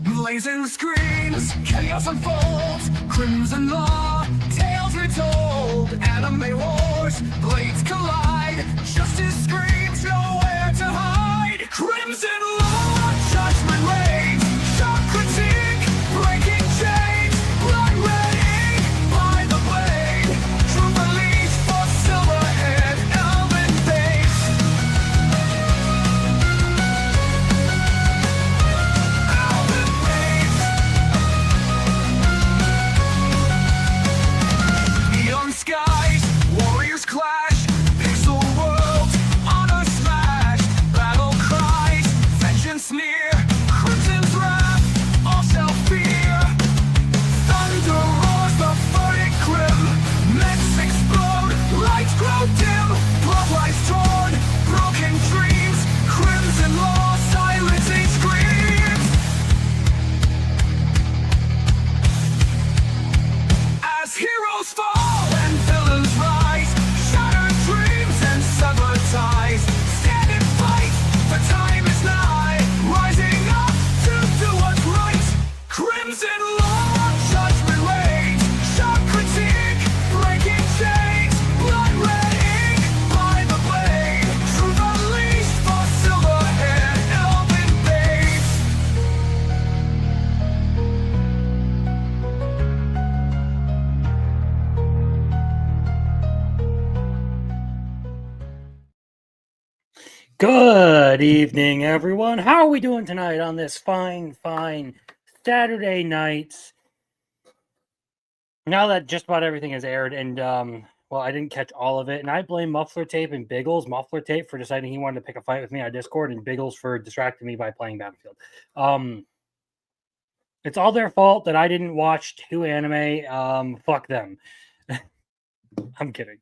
Blazing screens, chaos unfolds, crimson law, tales retold, anime wars, blades collide, justice screams, nowhere to hide. Crimson law, judgment reigns, sharp critique, breaking chains, blood red ink by the blade, true release for silverhead, elven face. Elven face. Neon skies, warriors clash, pixel worlds, honor smashed, battle cries, vengeance near, crimson's wrath, all self-fear. Thunder roars, the verdict grim, mechs explode, lights grow dim, blood lies torn, broken dreams, crimson law, silencing screams. As heroes fall and villains rise, shattered dreams and severed ties, stand and fight, the time is nigh, rising up to do what's right. Crimson law, judgment reigns, sharp critique, breaking chains, blood red ink by the blade, truth unleashed for silverhead, elven babes. Good evening, everyone. How are we doing tonight on this fine Saturday night? Now that just about everything is aired, and well, I didn't catch all of it, and I blame Muffler Tape and Biggles, Muffler Tape, for deciding he wanted to pick a fight with me on Discord, and Biggles for distracting me by playing Battlefield. It's all their fault that I didn't watch 2 anime. Fuck them. I'm kidding.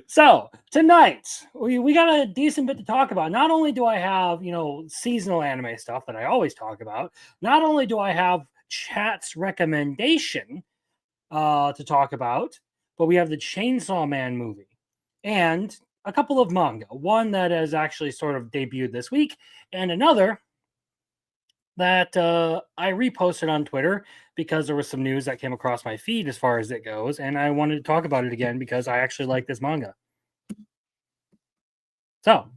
So tonight we got a decent bit to talk about. Not only do I have, seasonal anime stuff that I always talk about, not only do I have chat's recommendation to talk about, but we have the Chainsaw Man movie and a couple of manga. One that has actually sort of debuted this week, and another that I reposted on Twitter because there was some news that came across my feed as far as it goes, and I wanted to talk about it again because I actually like this manga. So,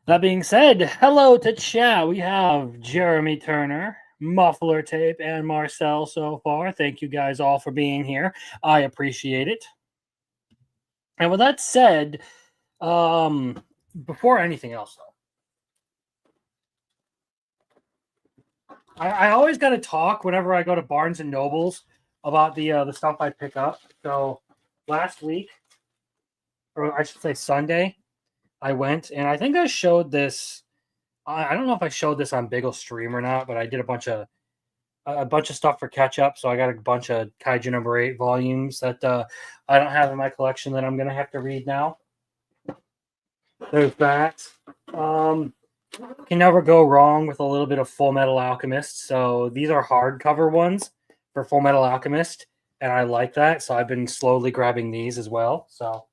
that being said, hello to chat. We have Jeremy Turner, Muffler Tape, and Marcel so far. Thank you guys all for being here. I appreciate it. And with that said, before anything else, though, I always got to talk whenever I go to Barnes and Nobles about the stuff I pick up. So last week, or I should say Sunday, I went and I think I showed this. I don't know if I showed this on Biggle Stream or not, but I did a bunch of stuff for catch up. So I got a bunch of Kaiju number 8 volumes that I don't have in my collection that I'm gonna have to read now. There's that. Can never go wrong with a little bit of Full Metal Alchemist. So these are hardcover ones for Full Metal Alchemist, and I like that. So I've been slowly grabbing these as well. So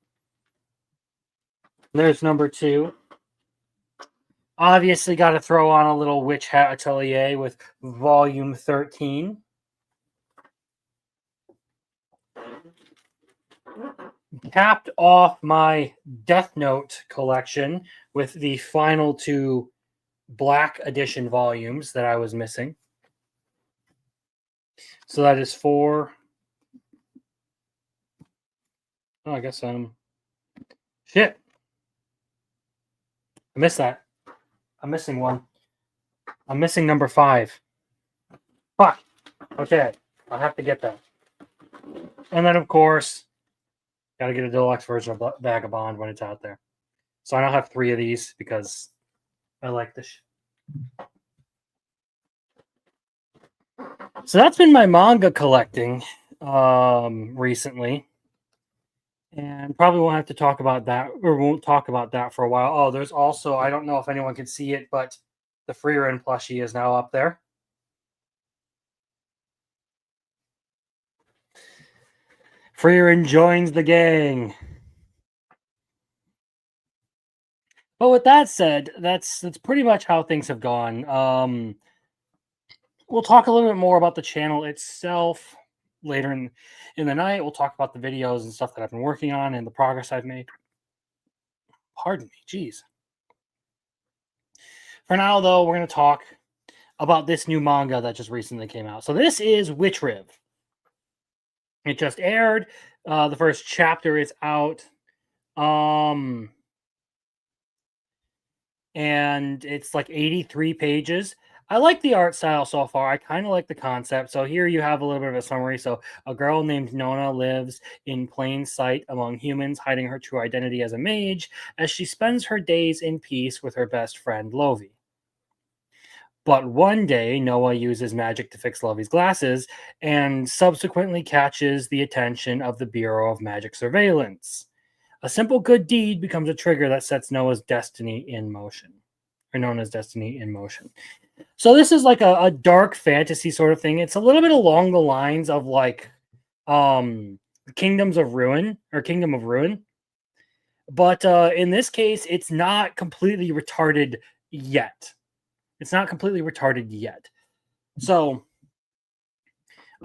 there's number 2. Obviously, got to throw on a little Witch Hat Atelier with volume 13. Capped off my Death Note collection with the final 2 Black Edition volumes that I was missing. So that is 4. Oh, I guess shit. I missed that. I'm missing one. I'm missing number 5. Fuck. Okay. I'll have to get that. And then, of course, got to get a deluxe version of Vagabond when it's out there. So I now have 3 of these because I like this. So that's been my manga collecting recently. And probably won't have to talk about that, or won't talk about that for a while. Oh, there's also, I don't know if anyone can see it, but the Frieren plushie is now up there. Frieren joins the gang. But with that said, that's pretty much how things have gone. We'll talk a little bit more about the channel itself later in the night. We'll talk about the videos and stuff that I've been working on and the progress I've made. Pardon me, jeez. For now, though, we're going to talk about this new manga that just recently came out. So this is Witch Riv. It just aired. The first chapter is out. And it's like 83 pages. I like the art style so far. I kind of like the concept. So here you have a little bit of a summary. So a girl named Nona lives in plain sight among humans, hiding her true identity as a mage, as she spends her days in peace with her best friend Lovi. But one day, Noah uses magic to fix Lovey's glasses and subsequently catches the attention of the Bureau of Magic Surveillance. A simple good deed becomes a trigger that sets Noah's destiny in motion, or Nona's destiny in motion. So this is like a dark fantasy sort of thing. It's a little bit along the lines of like Kingdoms of Ruin or Kingdom of Ruin. But in this case, it's not completely retarded yet. It's not completely retarded yet. So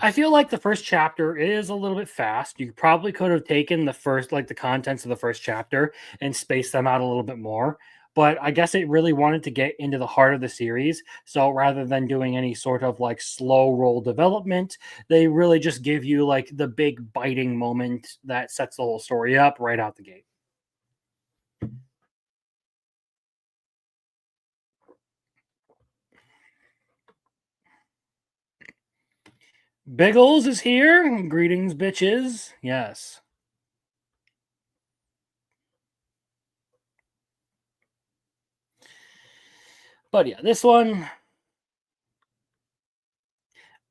I feel like the first chapter is a little bit fast. You probably could have taken the first, like the contents of the first chapter and spaced them out a little bit more. But I guess it really wanted to get into the heart of the series. So rather than doing any sort of like slow roll development, they really just give you like the big biting moment that sets the whole story up right out the gate. Biggles is here. Greetings, bitches. Yes. But yeah, this one,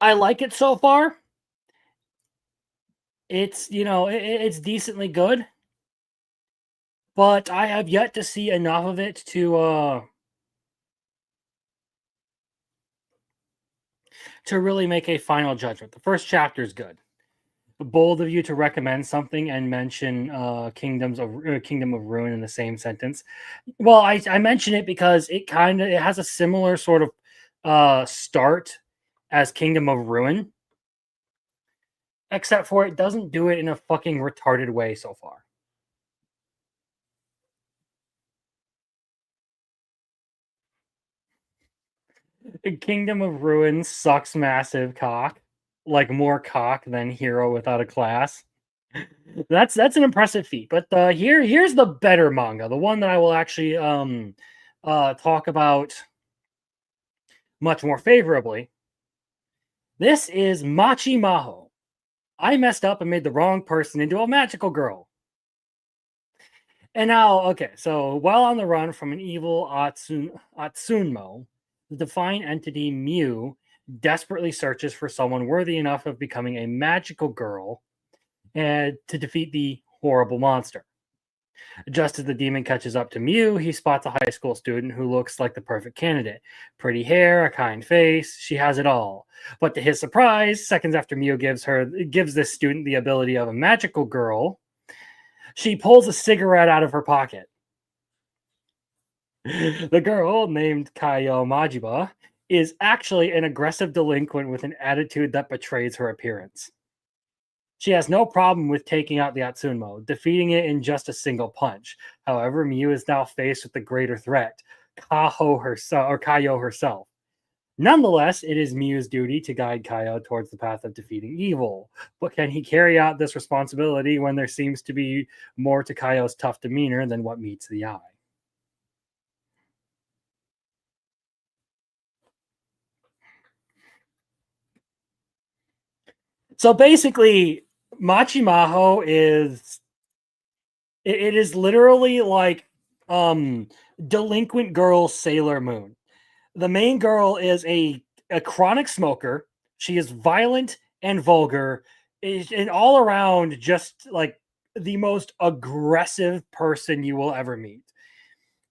I like it so far. It's, it's decently good. But I have yet to see enough of it to really make a final judgment. The first chapter is good. Bold of you to recommend something and mention Kingdom of Ruin in the same sentence. Well, I mention it because it has a similar sort of start as Kingdom of Ruin, except for it doesn't do it in a fucking retarded way so far. Kingdom of Ruin sucks massive cock, like more cock than Hero Without a Class. That's an impressive feat. But here's the better manga, the one that I will actually talk about much more favorably. This is Machi Maho. I messed up and made the wrong person into a magical girl. And now, okay, so while on the run from an evil Atsunmo, the divine entity Mew desperately searches for someone worthy enough of becoming a magical girl and to defeat the horrible monster. Just as the demon catches up to Mew, he spots a high school student who looks like the perfect candidate. Pretty hair, a kind face, she has it all. But to his surprise, seconds after Mew gives this student the ability of a magical girl, she pulls a cigarette out of her pocket. The girl, named Kayo Majiba, is actually an aggressive delinquent with an attitude that betrays her appearance. She has no problem with taking out the Atsunmo, defeating it in just a single punch. However, Mew is now faced with the greater threat, Kayo herself. Nonetheless, it is Mew's duty to guide Kayo towards the path of defeating evil. But can he carry out this responsibility when there seems to be more to Kayo's tough demeanor than what meets the eye? So basically, Machi Maho is it is literally like delinquent girl Sailor Moon. The main girl is a chronic smoker. She is violent and vulgar, and all around just like the most aggressive person you will ever meet.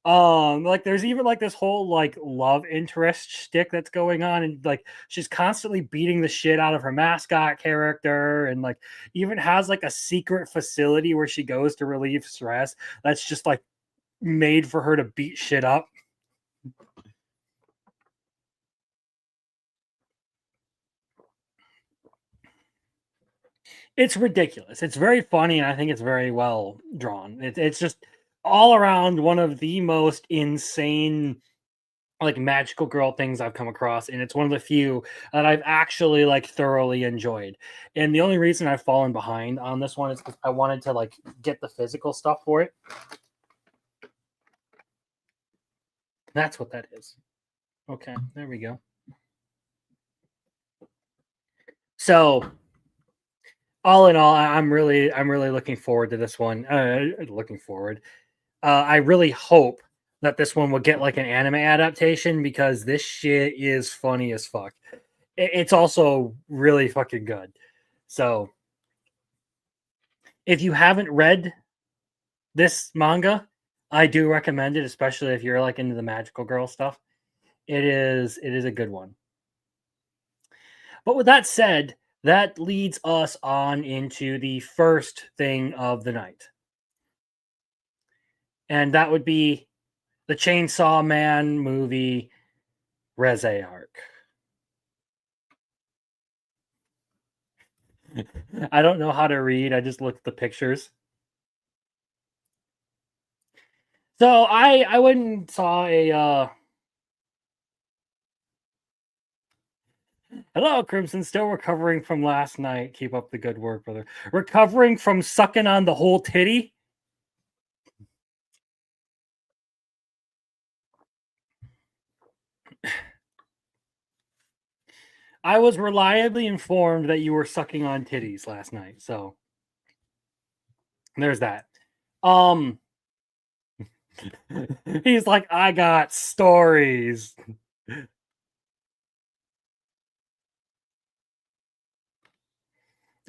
Like there's even like this whole like love interest shtick that's going on, and like she's constantly beating the shit out of her mascot character, and like even has like a secret facility where she goes to relieve stress that's just like made for her to beat shit up. It's ridiculous. It's very funny, and I think it's very well drawn. It's just all around one of the most insane, like, magical girl things I've come across, and it's one of the few that I've actually like thoroughly enjoyed. And the only reason I've fallen behind on this one is because I wanted to like get the physical stuff for it. That's what that is. Okay, there we go. So all in all, I'm really looking forward to this one. Looking forward. I really hope that this one will get like an anime adaptation because this shit is funny as fuck. It's also really fucking good. So if you haven't read this manga, I do recommend it, especially if you're like into the magical girl stuff. It is a good one. But with that said, that leads us on into the first thing of the night. And that would be the Chainsaw Man movie Reze Arc. I don't know how to read. I just looked at the pictures. So I went and saw a hello, Crimson. Still recovering from last night. Keep up the good work, brother. Recovering from sucking on the whole titty. I was reliably informed that you were sucking on titties last night. So there's that. He's like, I got stories.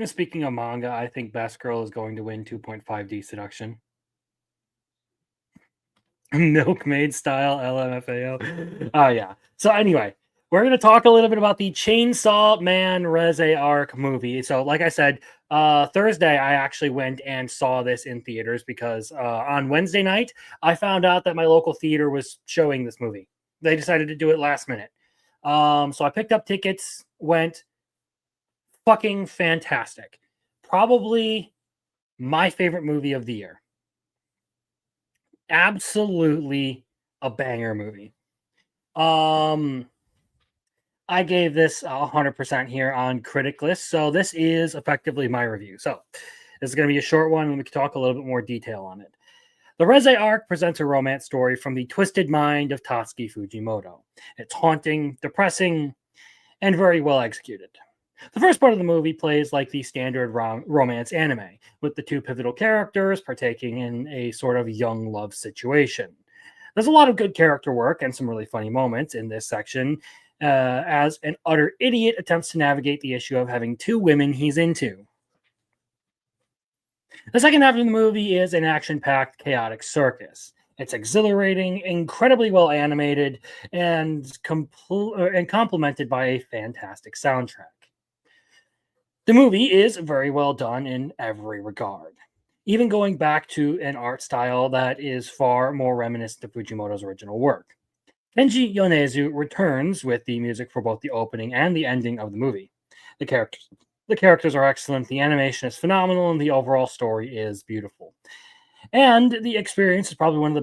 Speaking of manga, I think Best Girl is going to win 2.5D Seduction. Milkmaid style LMFAO. Oh, yeah. So, anyway, we're going to talk a little bit about the Chainsaw Man Reze Arc movie. So, like I said, Thursday, I actually went and saw this in theaters because on Wednesday night, I found out that my local theater was showing this movie. They decided to do it last minute. So, I picked up tickets, went, fucking fantastic. Probably my favorite movie of the year. Absolutely a banger movie. I gave this 100% here on Critic List, so this is effectively my review. So this is going to be a short one, and we can talk a little bit more detail on it. The Reze arc presents a romance story from the twisted mind of Tatsuki Fujimoto. It's haunting, depressing, and very well executed. The first part of the movie plays like the standard romance anime, with the two pivotal characters partaking in a sort of young love situation. There's a lot of good character work and some really funny moments in this section, as an utter idiot attempts to navigate the issue of having two women he's into. The second half of the movie is an action packed, chaotic circus. It's exhilarating, incredibly well animated, and complemented by a fantastic soundtrack. The movie is very well done in every regard, even going back to an art style that is far more reminiscent of Fujimoto's original work. Kenji Yonezu returns with the music for both the opening and the ending of the movie. The characters the characters are excellent, the animation is phenomenal, and the overall story is beautiful. And the experience is probably one of the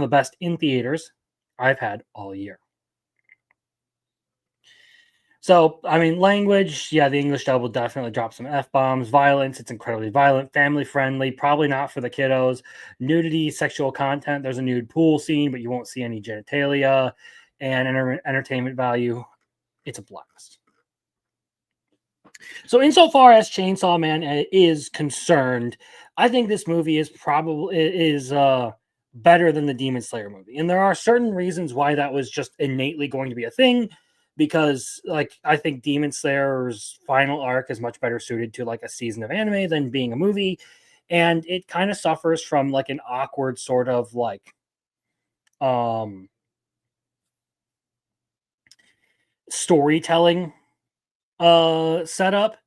best in theaters I've had all year. So, I mean, language, yeah, the English dub will definitely drop some F bombs. Violence, it's incredibly violent, family friendly, probably not for the kiddos. Nudity, sexual content, there's a nude pool scene, but you won't see any genitalia. And entertainment value, it's a blast. So, insofar as Chainsaw Man is concerned, I think this movie is better than the Demon Slayer movie, and there are certain reasons why that was just innately going to be a thing. Because, like, I think Demon Slayer's final arc is much better suited to like a season of anime than being a movie, and it kind of suffers from like an awkward sort of like um storytelling setup.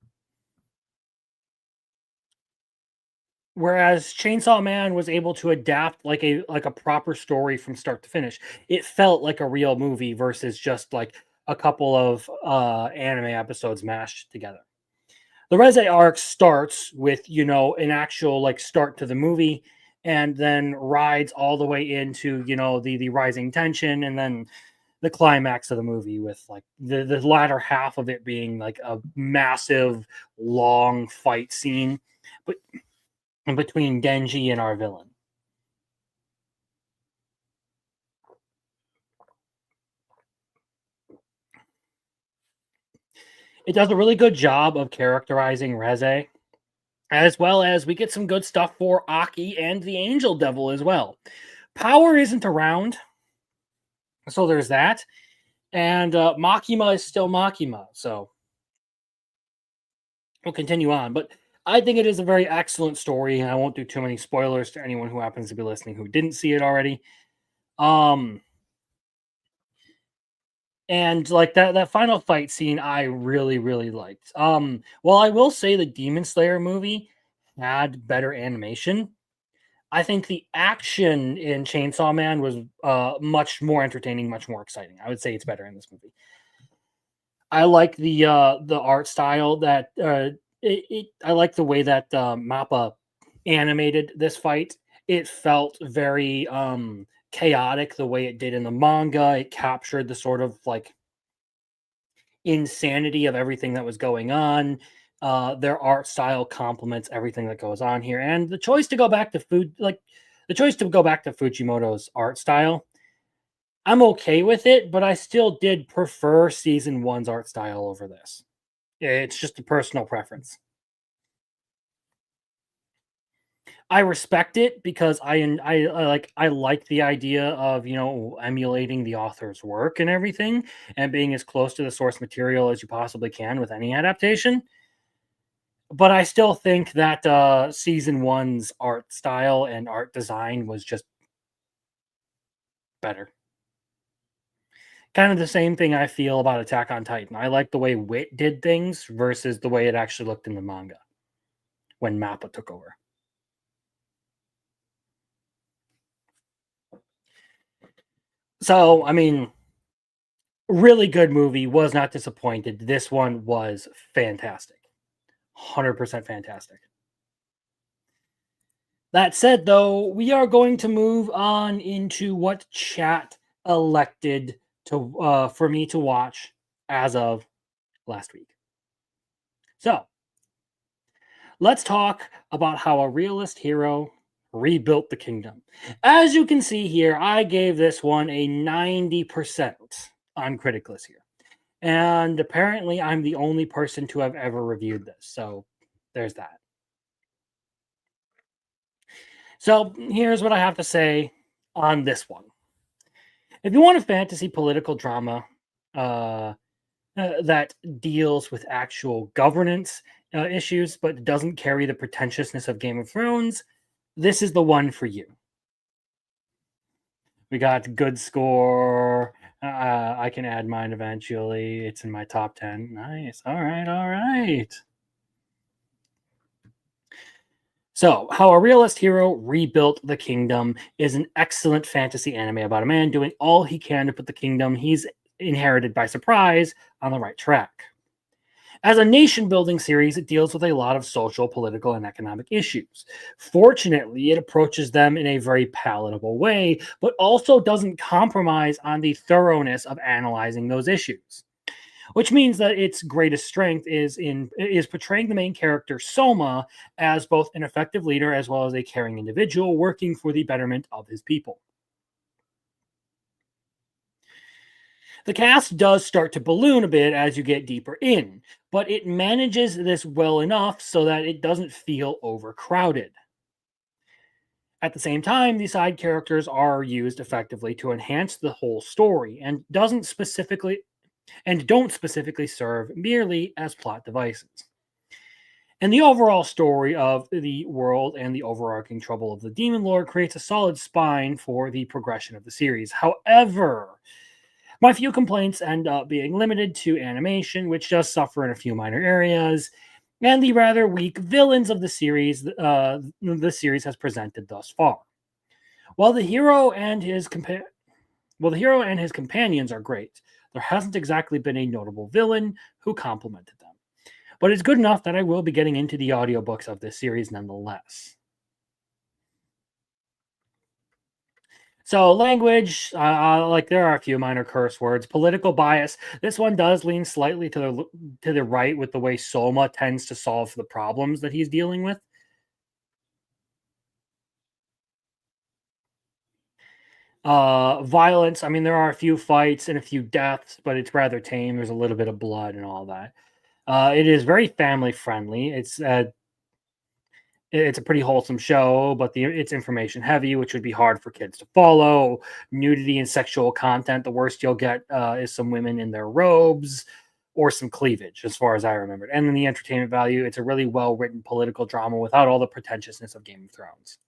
Whereas Chainsaw Man was able to adapt like a proper story from start to finish. It felt like a real movie versus just like a couple of anime episodes mashed together. The Reze arc starts with, an actual like start to the movie, and then rides all the way into, the rising tension, and then the climax of the movie with like the latter half of it being like a massive long fight scene, but between Genji and our villain. It does a really good job of characterizing Reze, as well as we get some good stuff for Aki and the Angel Devil as well. Power isn't around, so there's that. And Makima is still Makima, so we'll continue on. But I think it is a very excellent story, and I won't do too many spoilers to anyone who happens to be listening who didn't see it already. Um, and like that final fight scene, I really really liked. While I will say the Demon Slayer movie had better animation, I think the action in Chainsaw Man was much more entertaining, much more exciting. I would say it's better in this movie. I like the art style that I like the way that Mappa animated this fight. It felt very chaotic the way it did in the manga. It captured the sort of like insanity of everything that was going on. Their art style complements everything that goes on here, and the choice to go back to Fujimoto's art style, I'm okay with it, but I still did prefer season one's art style over this. It's just a personal preference. I respect it because I like the idea of emulating the author's work and everything, and being as close to the source material as you possibly can with any adaptation. But I still think that season one's art style and art design was just better. Kind of the same thing I feel about Attack on Titan. I like the way Wit did things versus the way it actually looked in the manga when Mappa took over. So, I mean, really good movie. Was not disappointed. This one was fantastic. 100% fantastic. That said, though, we are going to move on into what chat elected to for me to watch as of last week. So, let's talk about how a realist hero rebuilt the kingdom. As you can see here, I gave this one a 90% on Criticless here. And apparently, I'm the only person to have ever reviewed this. So, there's that. So, here's what I have to say on this one. If you want a fantasy political drama that deals with actual governance issues, but doesn't carry the pretentiousness of Game of Thrones, this is the one for you. We got good score. I can add mine eventually. It's in my top 10. Nice. All right. All right. So, How a Realist Hero Rebuilt the Kingdom is an excellent fantasy anime about a man doing all he can to put the kingdom he's inherited by surprise on the right track. As a nation-building series, it deals with a lot of social, political, and economic issues. Fortunately, it approaches them in a very palatable way, but also doesn't compromise on the thoroughness of analyzing those issues. Which means that its greatest strength is portraying the main character Soma as both an effective leader as well as a caring individual working for the betterment of his people. The cast does start to balloon a bit as you get deeper in, but it manages this well enough so that it doesn't feel overcrowded. At the same time, the side characters are used effectively to enhance the whole story and don't specifically serve merely as plot devices. And the overall story of the world and the overarching trouble of the Demon Lord creates a solid spine for the progression of the series. However, my few complaints end up being limited to animation, which does suffer in a few minor areas, and the rather weak villains of the series has presented thus far. While the hero and his companions are great, there hasn't exactly been a notable villain who complemented them. But it's good enough that I will be getting into the audiobooks of this series nonetheless. So language, like there are a few minor curse words. Political bias. This one does lean slightly to the right with the way Soma tends to solve the problems that he's dealing with. Violence. I mean, there are a few fights and a few deaths, but it's rather tame. There's a little bit of blood and all that. It is very family friendly. It's a pretty wholesome show, but it's information heavy, which would be hard for kids to follow. Nudity and sexual content. The worst you'll get is some women in their robes or some cleavage, as far as I remembered. And then the entertainment value. It's a really well written political drama without all the pretentiousness of Game of Thrones.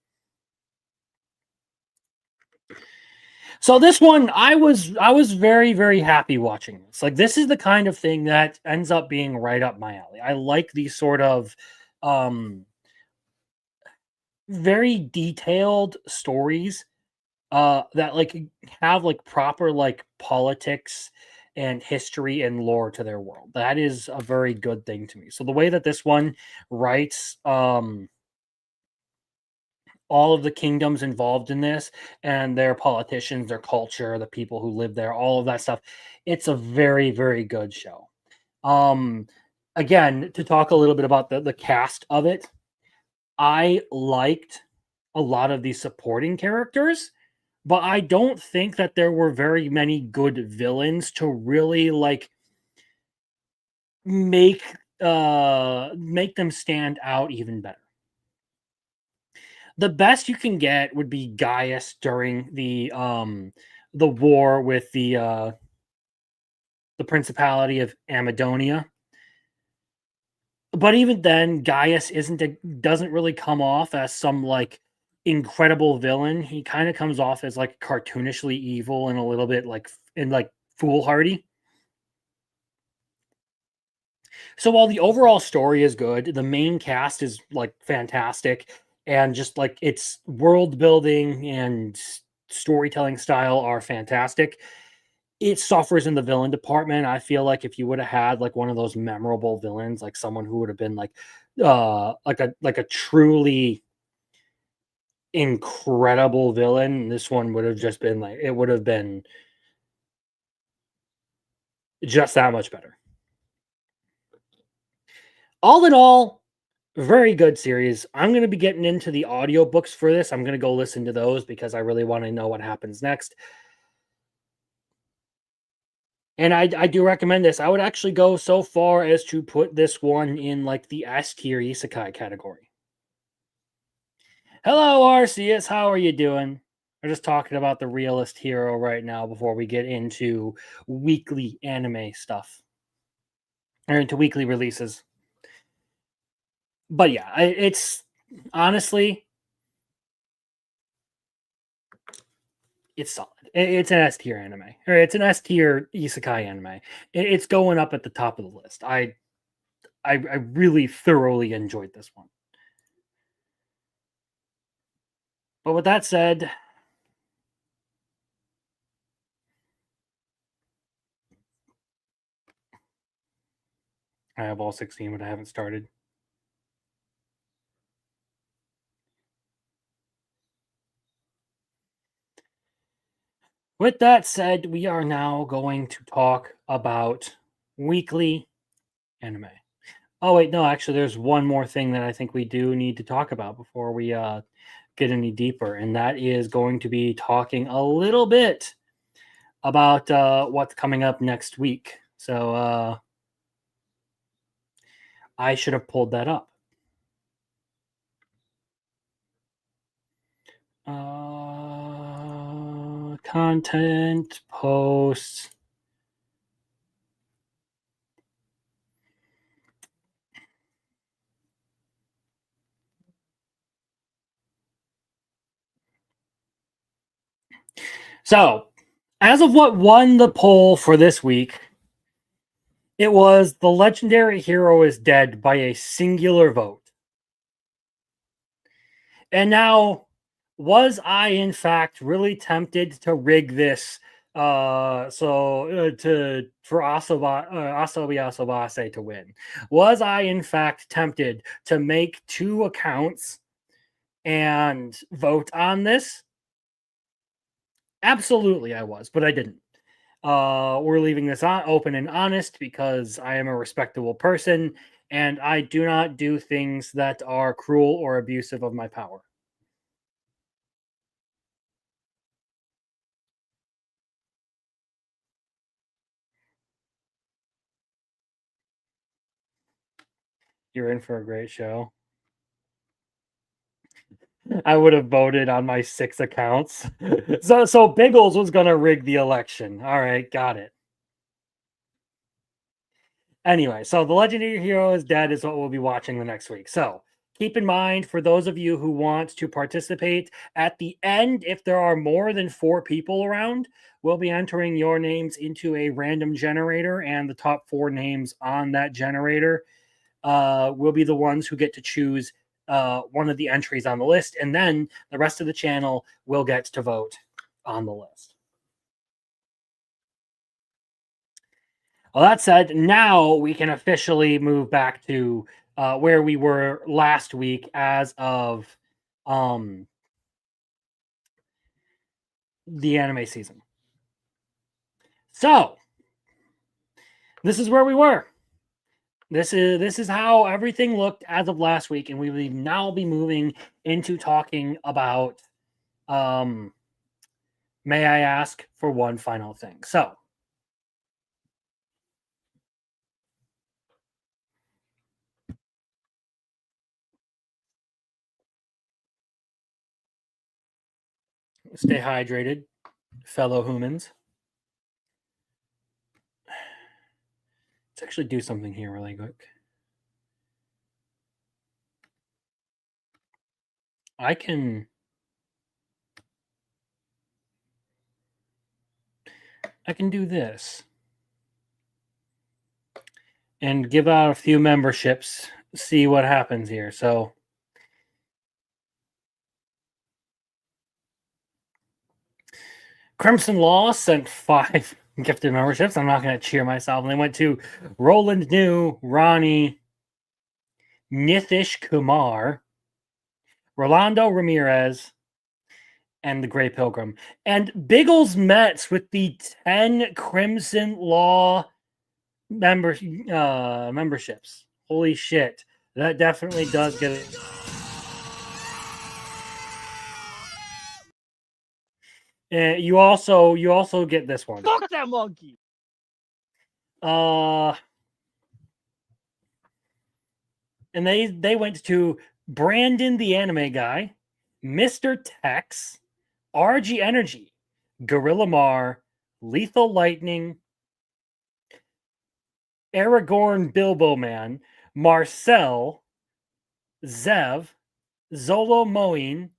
So this one, I was very very happy watching this. Like this is the kind of thing that ends up being right up my alley. I like these sort of very detailed stories that like have like proper like politics and history and lore to their world. That is a very good thing to me. So the way that this one writes all of the kingdoms involved in this and their politicians, their culture, the people who live there, all of that stuff. It's a very, very good show. Um, Again, to talk a little bit about the cast of it, I liked a lot of these supporting characters, but I don't think that there were very many good villains to really like make make them stand out even better. The best you can get would be Gaius during the war with the Principality of Amadonia. But even then, Gaius doesn't really come off as some like incredible villain. He kind of comes off as like cartoonishly evil and a little bit like foolhardy. So while the overall story is good, the main cast is like fantastic, and just like its world building and storytelling style are fantastic. It suffers in the villain department. I feel like if you would have had like one of those memorable villains, like someone who would have been like a truly incredible villain, this one would have just been like it would have been just that much better. All in all, very good series. I'm going to be getting into the audiobooks for this. I'm going to go listen to those because I really want to know what happens next. And I do recommend this. I would actually go so far as to put this one in like the S tier isekai category. Hello, Arceus. How are you doing? We're just talking about the realist hero right now before we get into weekly anime stuff or into weekly releases. But yeah, it's honestly, it's solid. It's an S tier anime, or it's an S tier isekai anime. It's going up at the top of the list. I really thoroughly enjoyed this one. But with that said, I have all 16, but I haven't started. With that said, we are now going to talk about weekly anime. Oh wait, no, actually, there's one more thing that I think we do need to talk about before we get any deeper, and that is going to be talking a little bit about what's coming up next week. So I should have pulled that up. Content posts. So, as of what won the poll for this week, It was the legendary hero is dead by a singular vote. And now, was I in fact really tempted to rig this to for Asobi Asobase to win? Was I in fact tempted to make two accounts and vote on this? Absolutely I was, but I didn't. We're leaving this open and honest because I am a respectable person and I do not do things that are cruel or abusive of my power. You're in for a great show. I would have voted on my 6 accounts. So Biggles was gonna rig the election. All right, got it. Anyway, so the legendary hero is dead is what we'll be watching the next week. So keep in mind for those of you who want to participate at the end, if there are more than 4 people around, we'll be entering your names into a random generator, and the top 4 names on that generator will be the ones who get to choose one of the entries on the list, and then the rest of the channel will get to vote on the list. Well, that said, now we can officially move back to where we were last week as of the anime season. So, this is where we were. This is how everything looked as of last week, and we will now be moving into talking about may I ask for one final thing. So, stay hydrated, fellow humans. Let's actually do something here really quick. I can do this and give out a few memberships, see what happens here. So Crimson Law sent 5 gifted memberships. I'm not going to cheer myself. And they went to Roland New, Ronnie, Nithish Kumar, Rolando Ramirez, and the Grey Pilgrim. And Biggles Mets with the 10 Crimson Law memberships. Holy shit. That definitely does get it. You also get this one. Fuck that monkey. And they went to Brandon the Anime Guy, Mr. Tex, RG Energy, Gorilla Mar, Lethal Lightning, Aragorn Bilbo Man, Marcel, Zev, Zolo Moine,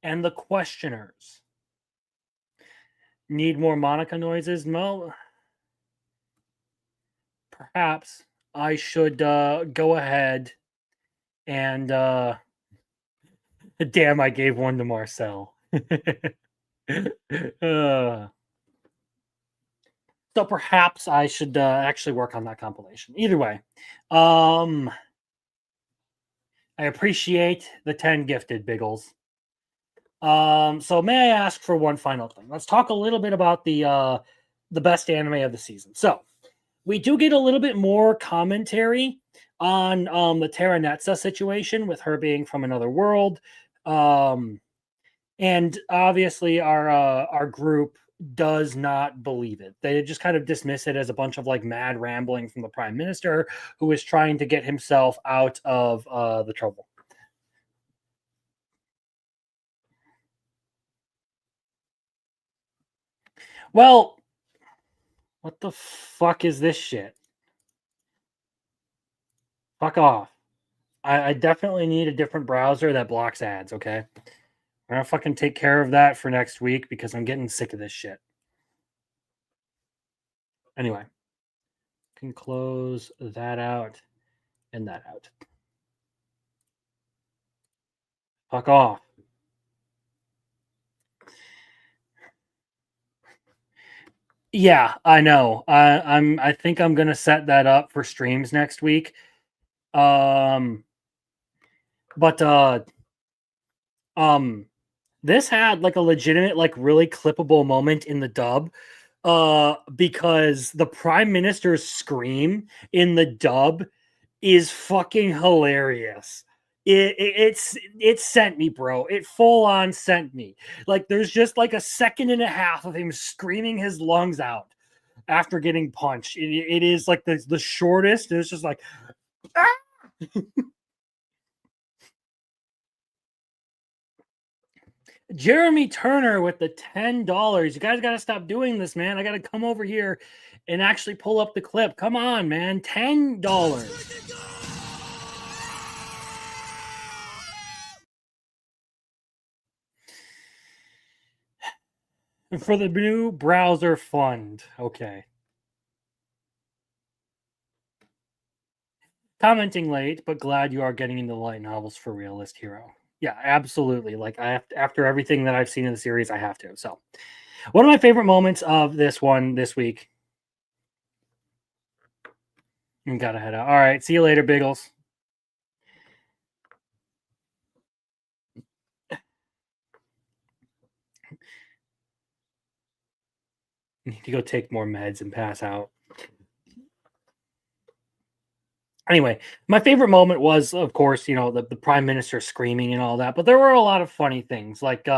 and the Questioners. Need more Monica noises? Well, perhaps I should go ahead and damn, I gave one to Marcel. So perhaps I should actually work on that compilation. Either way, I appreciate the 10 gifted, Biggles. So may I ask for one final thing? Let's talk a little bit about the best anime of the season. So we do get a little bit more commentary on the Terra Netza situation with her being from another world. And obviously our group does not believe it. They just kind of dismiss it as a bunch of like mad rambling from the prime minister who is trying to get himself out of the trouble. Well, what the fuck is this shit? Fuck off. I definitely need a different browser that blocks ads, okay? I'm gonna fucking take care of that for next week because I'm getting sick of this shit. Anyway, can close that out and that out. Fuck off. Yeah, I know. I think I'm gonna set that up for streams next week. Um, but um, this had like a legitimate, like really clippable moment in the dub. Because the prime minister's scream in the dub is fucking hilarious. It sent me, bro. It full on sent me. Like there's just like a second and a half of him screaming his lungs out after getting punched. It is like the shortest. It's just like ah! Jeremy Turner with the $10. You guys got to stop doing this, man. I got to come over here and actually pull up the clip. Come on, man. $10. For the new browser fund. Okay. Commenting late, but glad you are getting into light novels for Realist Hero. Yeah, absolutely. Like I have after everything that I've seen in the series, I have to. So, one of my favorite moments of this one this week. Gotta head out. All right, see you later, Biggles. Need to go take more meds and pass out. Anyway, my favorite moment was, of course, the prime minister screaming and all that, but there were a lot of funny things like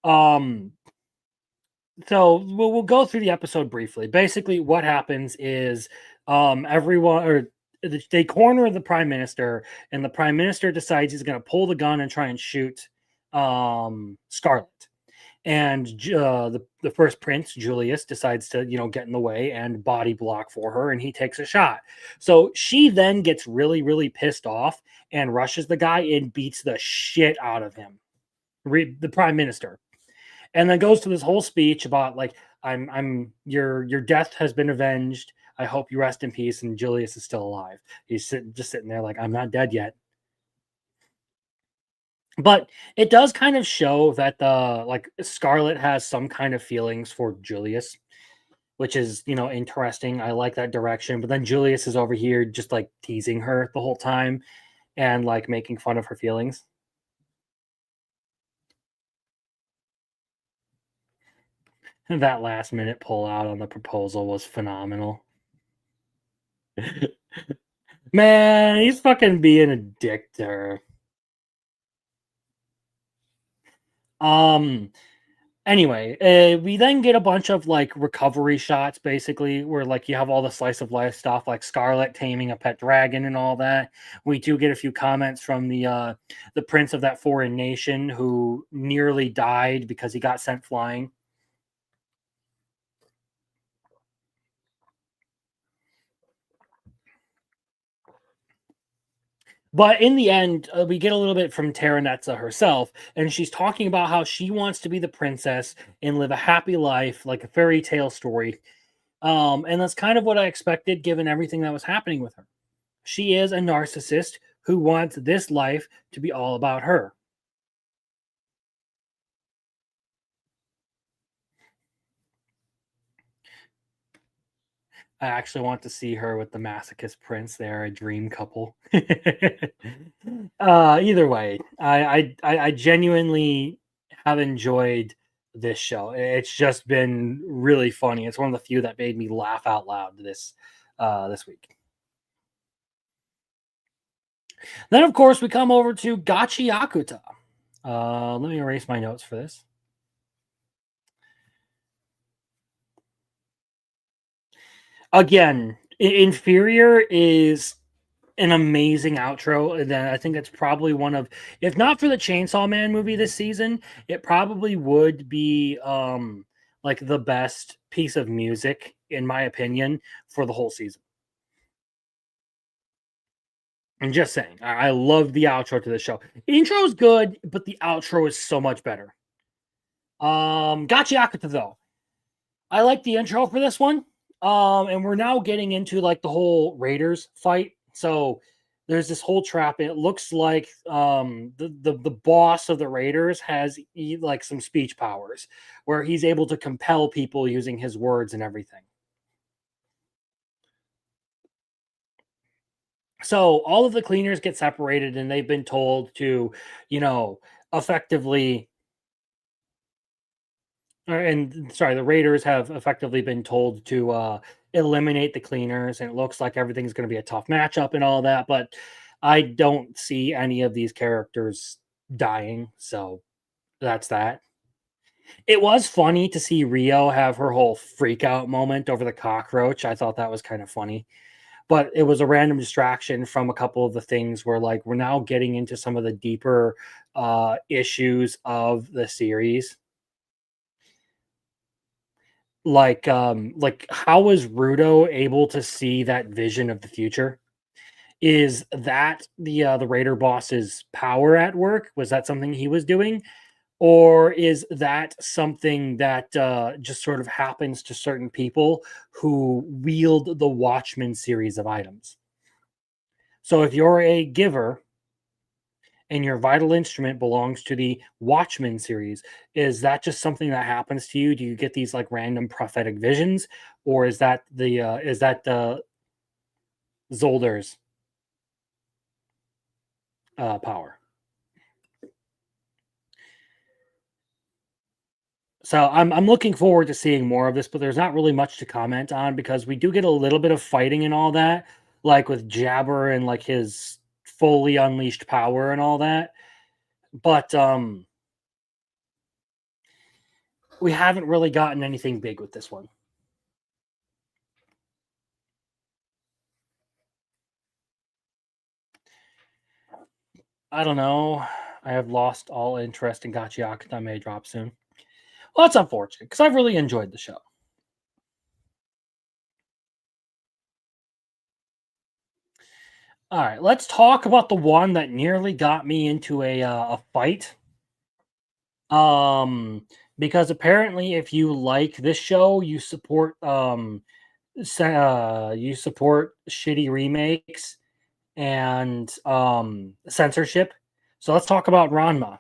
um so we'll go through the episode briefly. Basically, what happens is everyone or they corner the prime minister, and the prime minister decides he's going to pull the gun and try and shoot Scarlet. And the first prince, Julius, decides to get in the way and body block for her, and he takes a shot. So she then gets really, really pissed off and rushes the guy and beats the shit out of him, the prime minister, and then goes to this whole speech about like I'm your death has been avenged. I hope you rest in peace. And Julius is still alive. He's just sitting there like I'm not dead yet. But it does kind of show that the like Scarlet has some kind of feelings for Julius, which is interesting. I like that direction. But then Julius is over here just like teasing her the whole time and like making fun of her feelings. And that last minute pull out on the proposal was phenomenal. Man, he's fucking being a dick to her. Anyway, we then get a bunch of like recovery shots, basically, where like you have all the slice of life stuff, like Scarlet taming a pet dragon and all that. We do get a few comments from the prince of that foreign nation who nearly died because he got sent flying. But in the end, we get a little bit from Terranetza herself, and she's talking about how she wants to be the princess and live a happy life, like a fairy tale story. And that's kind of what I expected, given everything that was happening with her. She is a narcissist who wants this life to be all about her. I actually want to see her with the masochist prince. They're a dream couple. Either way, I genuinely have enjoyed this show. It's just been really funny. It's one of the few that made me laugh out loud this week. Then, of course, we come over to Gachi Yakuta. Let me erase my notes for this. Again, Inferior is an amazing outro. And then I think it's probably one of, if not for the Chainsaw Man movie this season, it probably would be like the best piece of music, in my opinion, for the whole season. I'm just saying, I love the outro to the show. Intro is good, but the outro is so much better. Gachi Yakuta, though. I like the intro for this one. And we're now getting into like the whole Raiders fight. So there's this whole trap. It looks like the boss of the Raiders has like some speech powers where he's able to compel people using his words and everything. So all of the cleaners get separated and they've been told to, you know, effectively and sorry, the Raiders have effectively been told to eliminate the cleaners, and it looks like everything's going to be a tough matchup and all that. But I don't see any of these characters dying, so that's that. It was funny to see Rio have her whole freak out moment over the cockroach. I thought that was kind of funny, but it was a random distraction from a couple of the things where, like, we're now getting into some of the deeper issues of the series. Like how was Rudo able to see that vision of the future? Is that the Raider boss's power at work? Was that something he was doing? Or is that something that just sort of happens to certain people who wield the Watchmen series of items? So if you're a giver and your vital instrument belongs to the Watchmen series, is that just something that happens to you? Do you get these like random prophetic visions, or is that the Zolder's power? So I'm looking forward to seeing more of this, but there's not really much to comment on because we do get a little bit of fighting and all that, like with Jabber and like his fully unleashed power and all that. But we haven't really gotten anything big with this one. I don't know. I have lost all interest in Gachiaka. That may drop soon. Well, that's unfortunate because I've really enjoyed the show. All right, let's talk about the one that nearly got me into a fight. Um, because apparently, if you like this show, you support shitty remakes and censorship. So let's talk about Ranma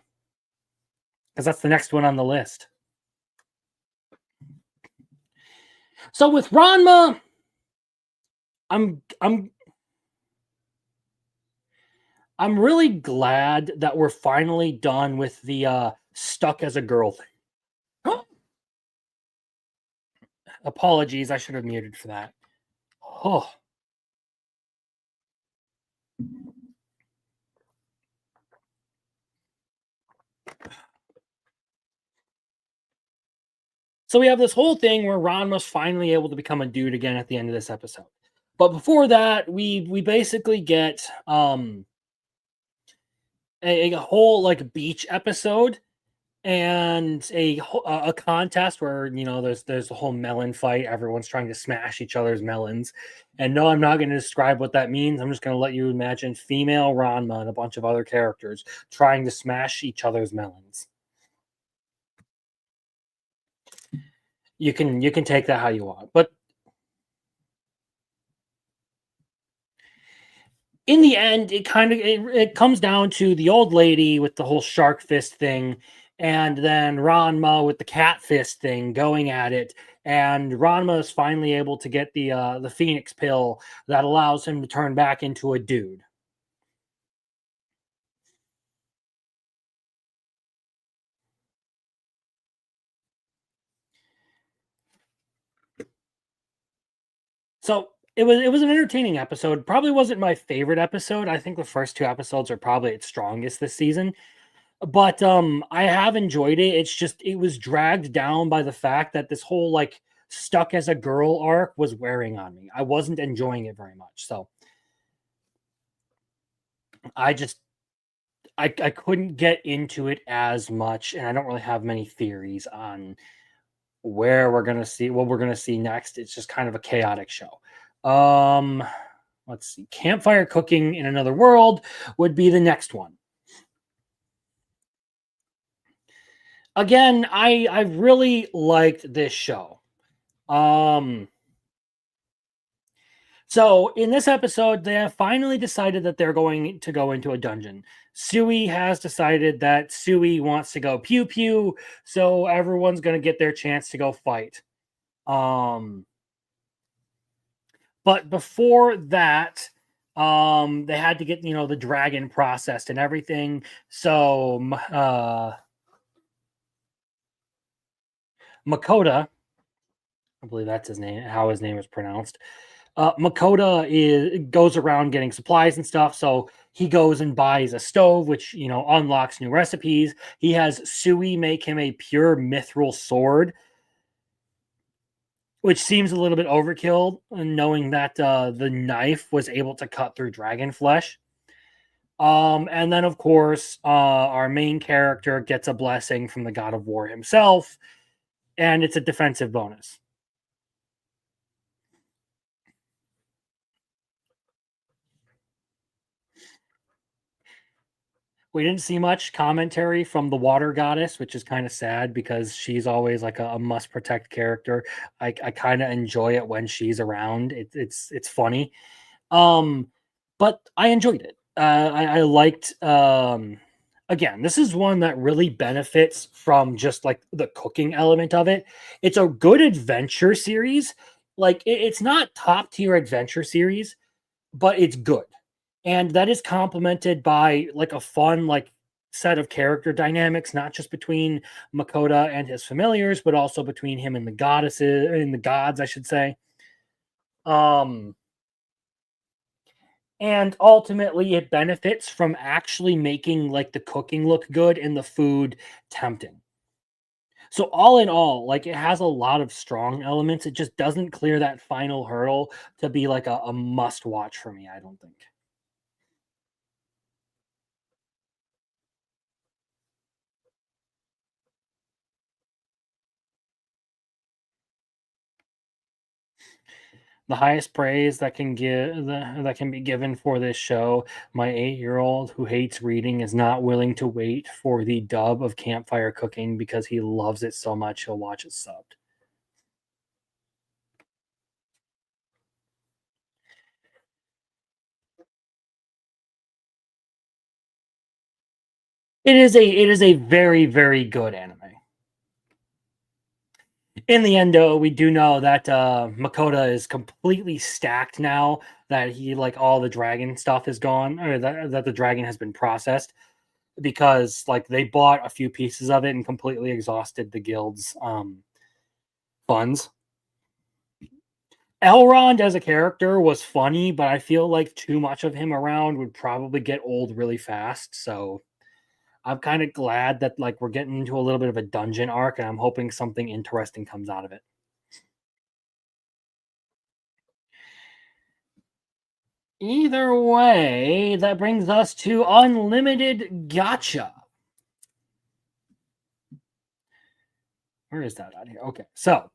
because that's the next one on the list. So with Ranma, I'm I'm I'm really glad that we're finally done with the stuck as a girl thing. Apologies, I should have muted for that. Oh. So we have this whole thing where Ranma's finally able to become a dude again at the end of this episode. But before that, we basically get a whole like beach episode and a contest where there's a whole melon fight. Everyone's trying to smash each other's melons. And no, I'm not going to describe what that means. I'm just going to let you imagine female Ranma and a bunch of other characters trying to smash each other's melons. You can take that how you want, but in the end, it comes down to the old lady with the whole shark fist thing, and then Ranma with the cat fist thing going at it. And Ranma is finally able to get the Phoenix pill that allows him to turn back into a dude. So it was an entertaining episode. Probably wasn't my favorite episode. I think the first two episodes are probably its strongest this season. But I have enjoyed it. It's just it was dragged down by the fact that this whole like stuck as a girl arc was wearing on me. I wasn't enjoying it very much. So I just I couldn't get into it as much, and I don't really have many theories on where we're gonna see what we're gonna see next. It's just kind of a chaotic show. Um let's see. Campfire Cooking in Another World would be the next one. Again, I really liked this show. Um So in this episode, they have finally decided that they're going to go into a dungeon. Sui has decided that Sui wants to go pew pew, so everyone's going to get their chance to go fight. But before that, they had to get the dragon processed and everything. So Makoto, I believe that's his name, how his name is pronounced. Makoto goes around getting supplies and stuff. So he goes and buys a stove, which unlocks new recipes. He has Sui make him a pure mithril sword, which seems a little bit overkill, knowing that the knife was able to cut through dragon flesh. And then, of course, our main character gets a blessing from the God of War himself, and it's a defensive bonus. We didn't see much commentary from the water goddess, which is kind of sad because she's always like a must protect character. I kind of enjoy it when she's around. It's funny, but I enjoyed it. I liked. Again, this is one that really benefits from just like the cooking element of it. It's a good adventure series. Like it's not top tier adventure series, but it's good. And that is complemented by like a fun like set of character dynamics, not just between Makoto and his familiars, but also between him and the goddesses and the gods, I should say. Um and ultimately it benefits from actually making like the cooking look good and the food tempting. So all in all, like it has a lot of strong elements. It just doesn't clear that final hurdle to be like a must watch for me, I don't think. The highest praise that can be given for this show, my 8-year-old who hates reading is not willing to wait for the dub of Campfire Cooking because he loves it so much he'll watch it subbed. It is a very, very good anime. In the end, though, we do know that Makoto is completely stacked now that he like all the dragon stuff is gone, or that the dragon has been processed because like they bought a few pieces of it and completely exhausted the guild's funds. Elrond as a character was funny, but I feel like too much of him around would probably get old really fast. So I'm kind of glad that like we're getting into a little bit of a dungeon arc, and I'm hoping something interesting comes out of it. Either way, that brings us to Unlimited Gotcha. Where is that out here? Okay, so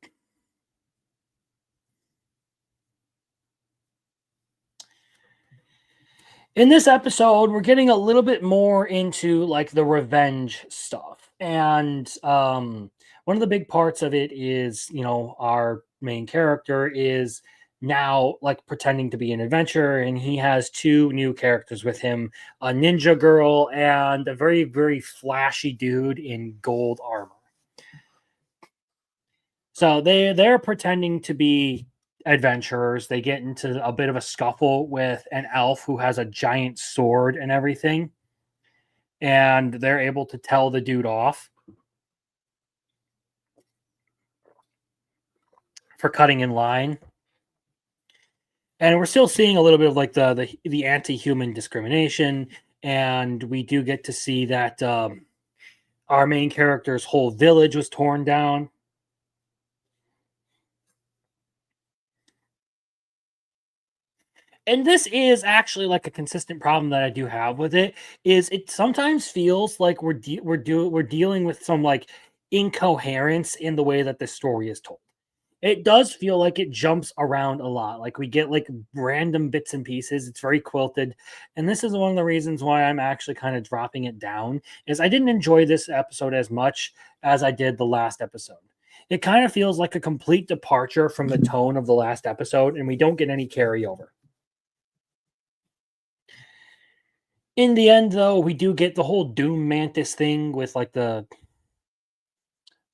in this episode, we're getting a little bit more into like the revenge stuff. And one of the big parts of it is, our main character is now like pretending to be an adventurer, and he has two new characters with him, a ninja girl and a very, very flashy dude in gold armor. So they're pretending to be adventurers. They get into a bit of a scuffle with an elf who has a giant sword and everything, and they're able to tell the dude off for cutting in line. And we're still seeing a little bit of like the anti-human discrimination, and we do get to see that our main character's whole village was torn down. And this is actually like a consistent problem that I do have with it. Is it sometimes feels like we're dealing with some like incoherence in the way that the story is told. It does feel like it jumps around a lot. Like we get like random bits and pieces. It's very quilted. And this is one of the reasons why I'm actually kind of dropping it down is I didn't enjoy this episode as much as I did the last episode. it kind of feels like a complete departure from the tone of the last episode, and we don't get any carryover. In the end, though, we do get the whole Doom Mantis thing with like the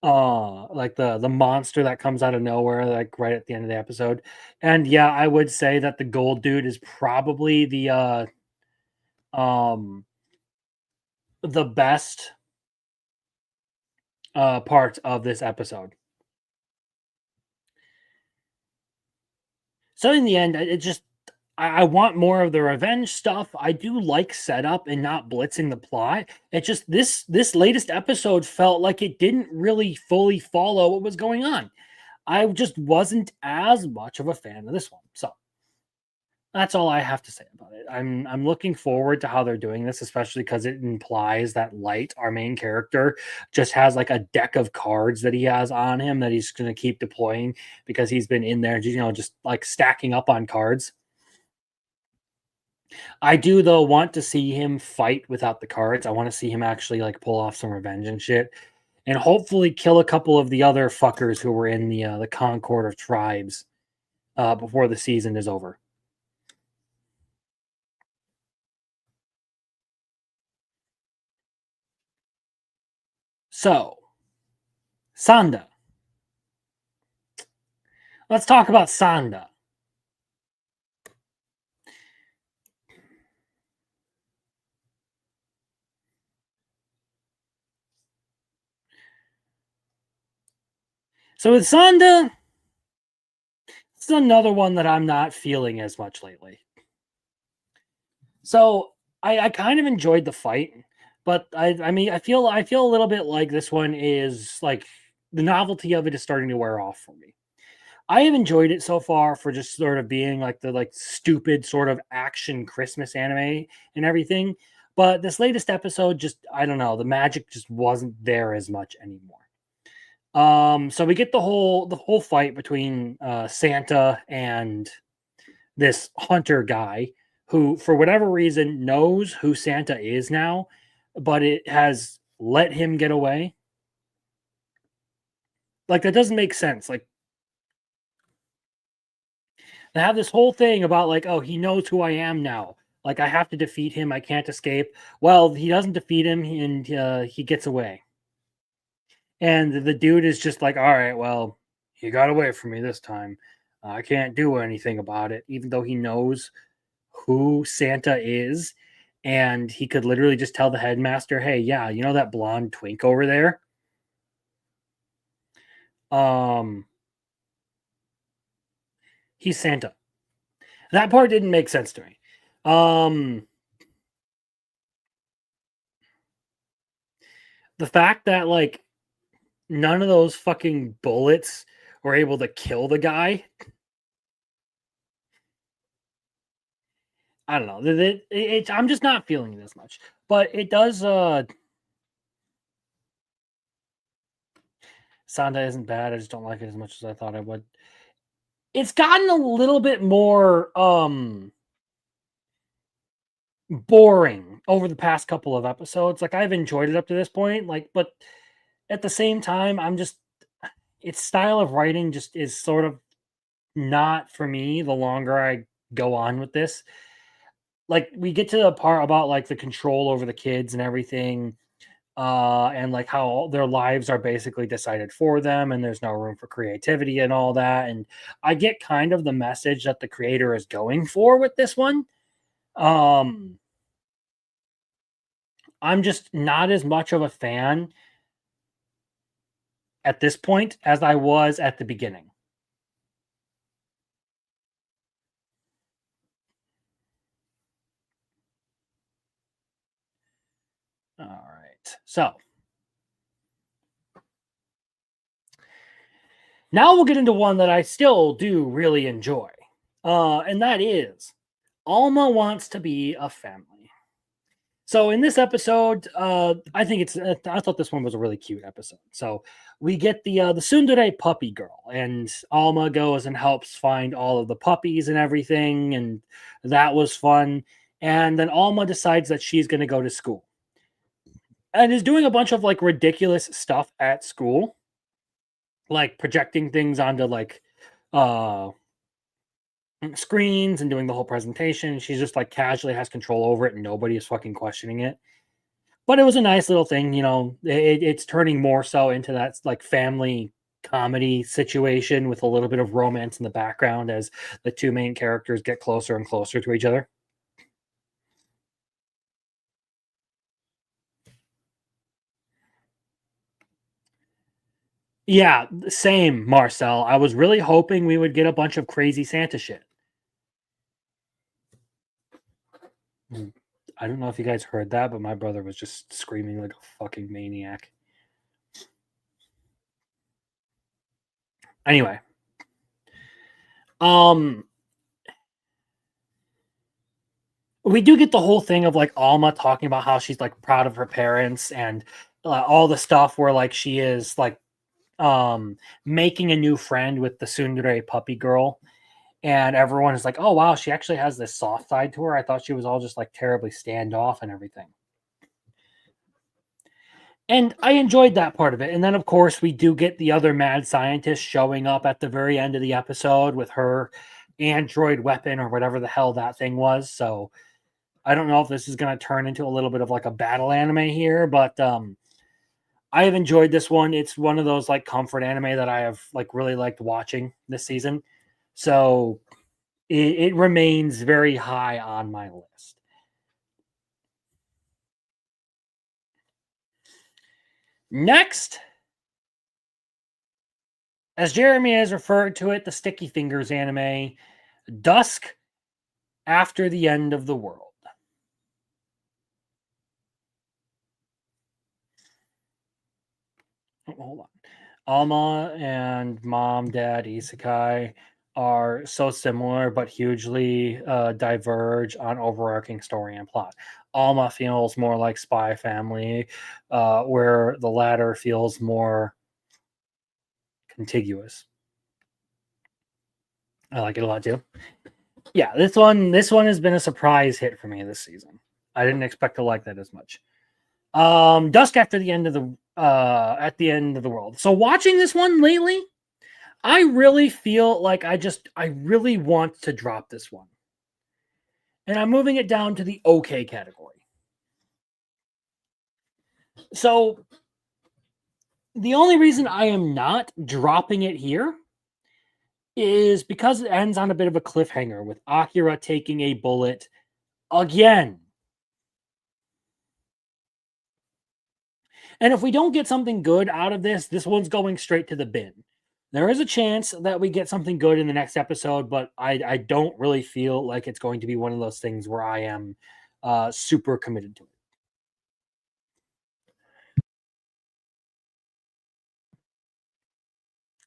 monster that comes out of nowhere, like right at the end of the episode. And yeah, I would say that the gold dude is probably um the best part of this episode. So in the end, it just I want more of the revenge stuff. I do like setup and not blitzing the plot. It just this latest episode felt like it didn't really fully follow what was going on. I just wasn't as much of a fan of this one. So that's all I have to say about it. I'm looking forward to how they're doing this, especially because it implies that Light, our main character, just has like a deck of cards that he has on him that he's going to keep deploying because he's been in there, just like stacking up on cards. I do though want to see him fight without the cards. I want to see him actually like pull off some revenge and shit, and hopefully kill a couple of the other fuckers who were in the Concord of Tribes before the season is over. So, Sanda. Let's talk about Sanda. So with Sanda, it's another one that I'm not feeling as much lately. So I kind of enjoyed the fight, but I mean I feel a little bit like this one is like the novelty of it is starting to wear off for me. I have enjoyed it so far for just sort of being like the like stupid sort of action Christmas anime and everything. But this latest episode just I don't know, the magic just wasn't there as much anymore. So we get the whole fight between Santa and this hunter guy who, for whatever reason, knows who Santa is now, but it has let him get away. Like that doesn't make sense. Like they have this whole thing about like, oh, he knows who I am now. Like I have to defeat him. I can't escape. Well, he doesn't defeat him, and he gets away. And the dude is just like, all right, well, he got away from me this time. I can't do anything about it, even though he knows who Santa is. And he could literally just tell the headmaster, hey, yeah, you know that blonde twink over there? Um, he's Santa. That part didn't make sense to me. The fact that like none of those fucking bullets were able to kill the guy. I don't know. I'm just not feeling it as much. But it does Sanda isn't bad. I just don't like it as much as I thought I would. It's gotten a little bit more boring over the past couple of episodes. Like I've enjoyed it up to this point, like but at the same time I'm just its style of writing just is sort of not for me the longer I go on with this. Like we get to the part about like the control over the kids and everything, and like how all their lives are basically decided for them and there's no room for creativity and all that. And I get kind of the message that the creator is going for with this one. um I'm just not as much of a fan at this point as I was at the beginning. All right, so now we'll get into one that I still do really enjoy, and that is Alma Wants to Be a Family. So in this episode, I think I thought this one was a really cute episode. So we get the tsundere puppy girl, and Alma goes and helps find all of the puppies and everything, and that was fun. And then Alma decides that she's going to go to school, and is doing a bunch of like ridiculous stuff at school. like projecting things onto like uh screens and doing the whole presentation. She's just like casually has control over it and nobody is fucking questioning it. But it was a nice little thing, you know. It's turning more so into that like family comedy situation with a little bit of romance in the background as the two main characters get closer and closer to each other. Yeah, same, Marcel. I was really hoping we would get a bunch of crazy Santa shit. Mm, I don't know if you guys heard that, but my brother was just screaming like a fucking maniac. Anyway, um, we do get the whole thing of like Alma talking about how she's like proud of her parents and all the stuff where like she is like making a new friend with the tsundere puppy girl, and everyone is like, oh wow, she actually has this soft side to her. I thought she was all just like terribly standoff and everything. And I enjoyed that part of it. And then, of course, we do get the other mad scientist showing up at the very end of the episode with her android weapon or whatever the hell that thing was. So I don't know if this is going to turn into a little bit of like a battle anime here, but I have enjoyed this one. It's one of those like comfort anime that I have like really liked watching this season. So it remains very high on my list. Next, as Jeremy has referred to it, the Sticky Fingers anime, Dusk After the End of the World. Oh, hold on. Alma and mom, dad, isekai are so similar but hugely diverge on overarching story and plot. Alma feels more like Spy Family, where the latter feels more contiguous. I like it a lot too. Yeah, this one has been a surprise hit for me this season. I didn't expect to like that as much. Dusk After the End of the at the End of the World. So watching this one lately, I really feel like I really want to drop this one. And I'm moving it down to the okay category. So the only reason I am not dropping it here is because it ends on a bit of a cliffhanger with Akira taking a bullet again. And if we don't get something good out of this one's going straight to the bin. There is a chance that we get something good in the next episode, but I don't really feel like it's going to be one of those things where I am super committed to it.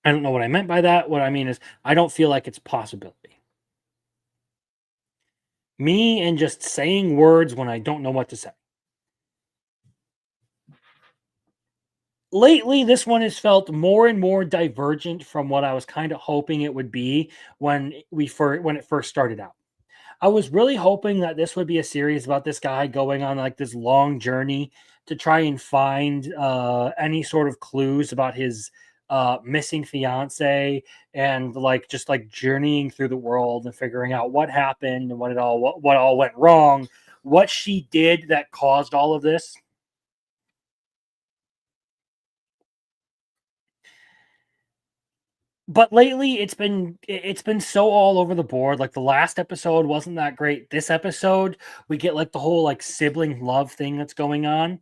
I don't know what I meant by that. What I mean is, I don't feel like it's a possibility. Me and just saying words when I don't know what to say. Lately, this one has felt more and more divergent from what I was kind of hoping it would be when it first started out. I was really hoping that this would be a series about this guy going on like this long journey to try and find any sort of clues about his missing fiance and like just like journeying through the world and figuring out what happened and what all went wrong, what she did that caused all of this. But lately it's been so all over the board. Like the last episode wasn't that great. This episode, we get like the whole like sibling love thing that's going on.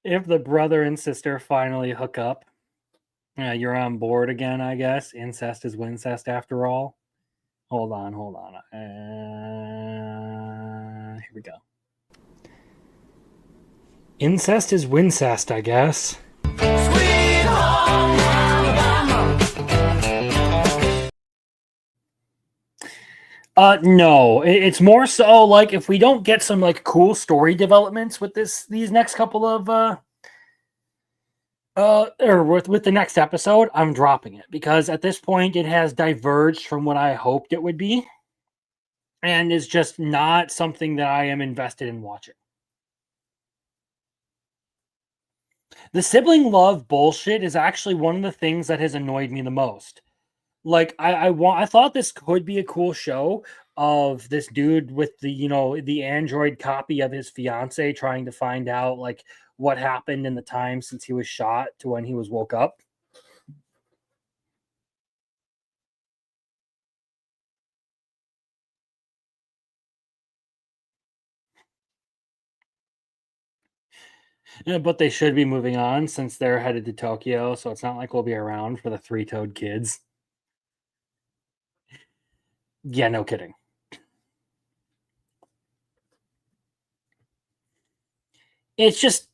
If the brother and sister finally hook up, you're on board again, I guess. Incest is wincest after all. Hold on. Here we go. Incest is wincest, I guess. Sweet home Alabama. No, it's more so like if we don't get some like cool story developments with these next couple of or with the next episode, I'm dropping it because at this point it has diverged from what I hoped it would be. and is just not something that I am invested in watching. The sibling love bullshit is actually one of the things that has annoyed me the most. Like I thought this could be a cool show of this dude with the, the android copy of his fiance trying to find out like what happened in the time since he was shot to when he was woke up. Yeah, but they should be moving on since they're headed to Tokyo, so it's not like we'll be around for the three-toed kids. Yeah, no kidding. It's just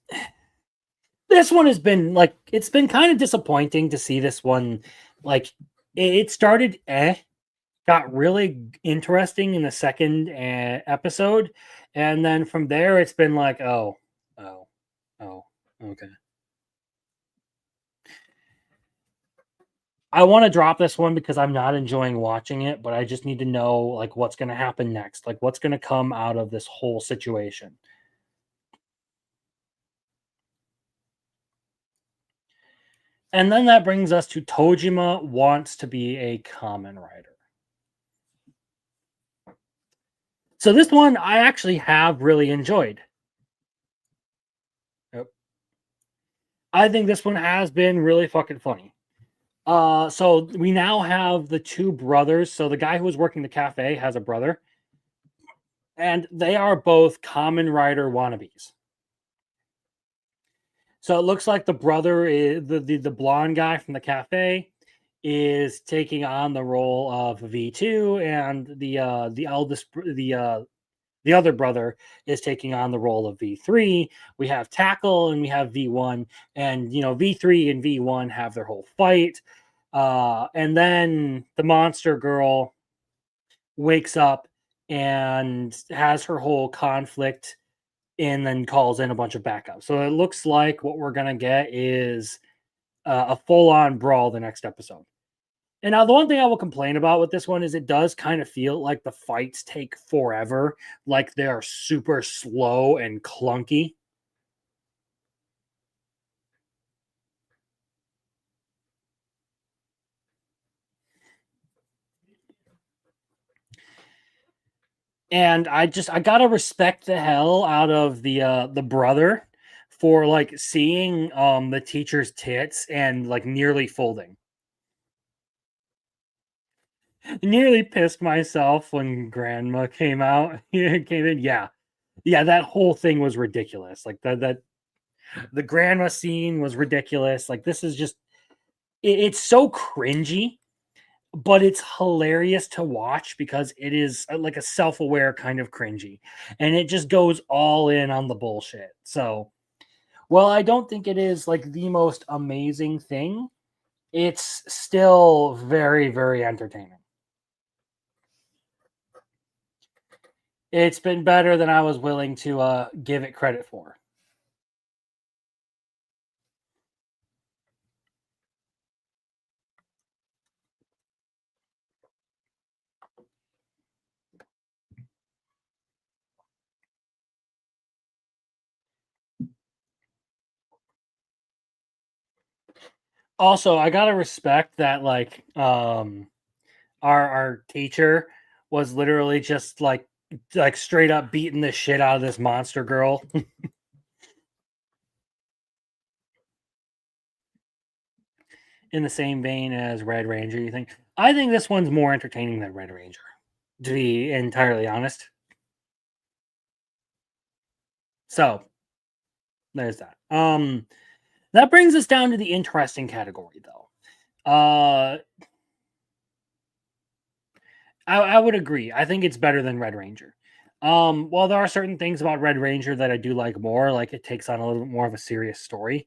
this one has been like it's been kind of disappointing to see this one. Like it started got really interesting in the second episode, and then from there it's been like oh oh okay. I want to drop this one because I'm not enjoying watching it, but I just need to know like what's going to happen next, like what's going to come out of this whole situation. And then that brings us to Tojima wants to be a common writer. So this one I actually have really enjoyed. Yep. I think this one has been really fucking funny. So we now have the two brothers. So the guy who was working the cafe has a brother, and they are both common writer wannabes. So it looks like the brother is the blonde guy from the cafe is taking on the role of V2, and the eldest the other brother is taking on the role of V3. We have Tackle and we have V1, and V3 and V1 have their whole fight. And then the monster girl wakes up and has her whole conflict and then calls in a bunch of backup. So it looks like what we're going to get is a full on brawl the next episode. And now the one thing I will complain about with this one is it does kind of feel like the fights take forever, like they are super slow and clunky. And I gotta respect the hell out of the brother for like seeing the teacher's tits and like nearly folding. Nearly pissed myself when grandma came out. Came in. Yeah. Yeah, that whole thing was ridiculous. Like that the grandma scene was ridiculous. Like this is just it's so cringy, but it's hilarious to watch because it is like a self-aware kind of cringy. And it just goes all in on the bullshit. So, well, I don't think it is like the most amazing thing. It's still very, very entertaining. It's been better than I was willing to give it credit for. Also, I gotta respect that our teacher was literally just like straight up beating the shit out of this monster girl. In the same vein as Red Ranger, you think? I think this one's more entertaining than Red Ranger, to be entirely honest. So there's that. That brings us down to the interesting category, though. I would agree. I think it's better than Red Ranger. While there are certain things about Red Ranger that I do like more, like it takes on a little bit more of a serious story,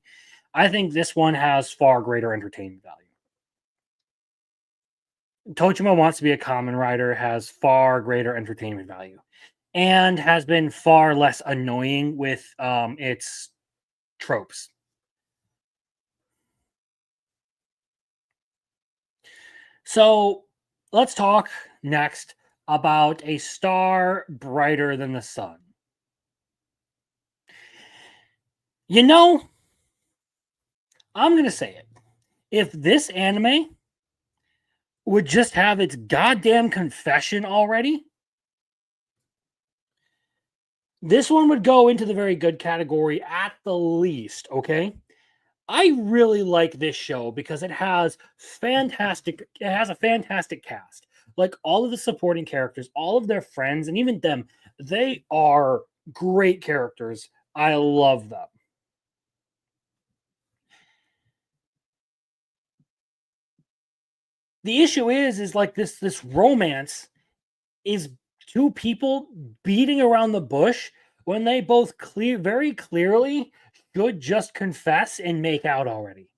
I think this one has far greater entertainment value. Tojima Wants to Be a Common Writer has far greater entertainment value and has been far less annoying with its tropes. So let's talk next about a star brighter than the sun. You know, I'm going to say it. If this anime would just have its goddamn confession already, this one would go into the very good category at the least, okay? I really like this show because it has a fantastic cast. Like all of the supporting characters, all of their friends, and even them, they are great characters. I love them. The issue is like this romance is two people beating around the bush when they both very clearly should just confess and make out already.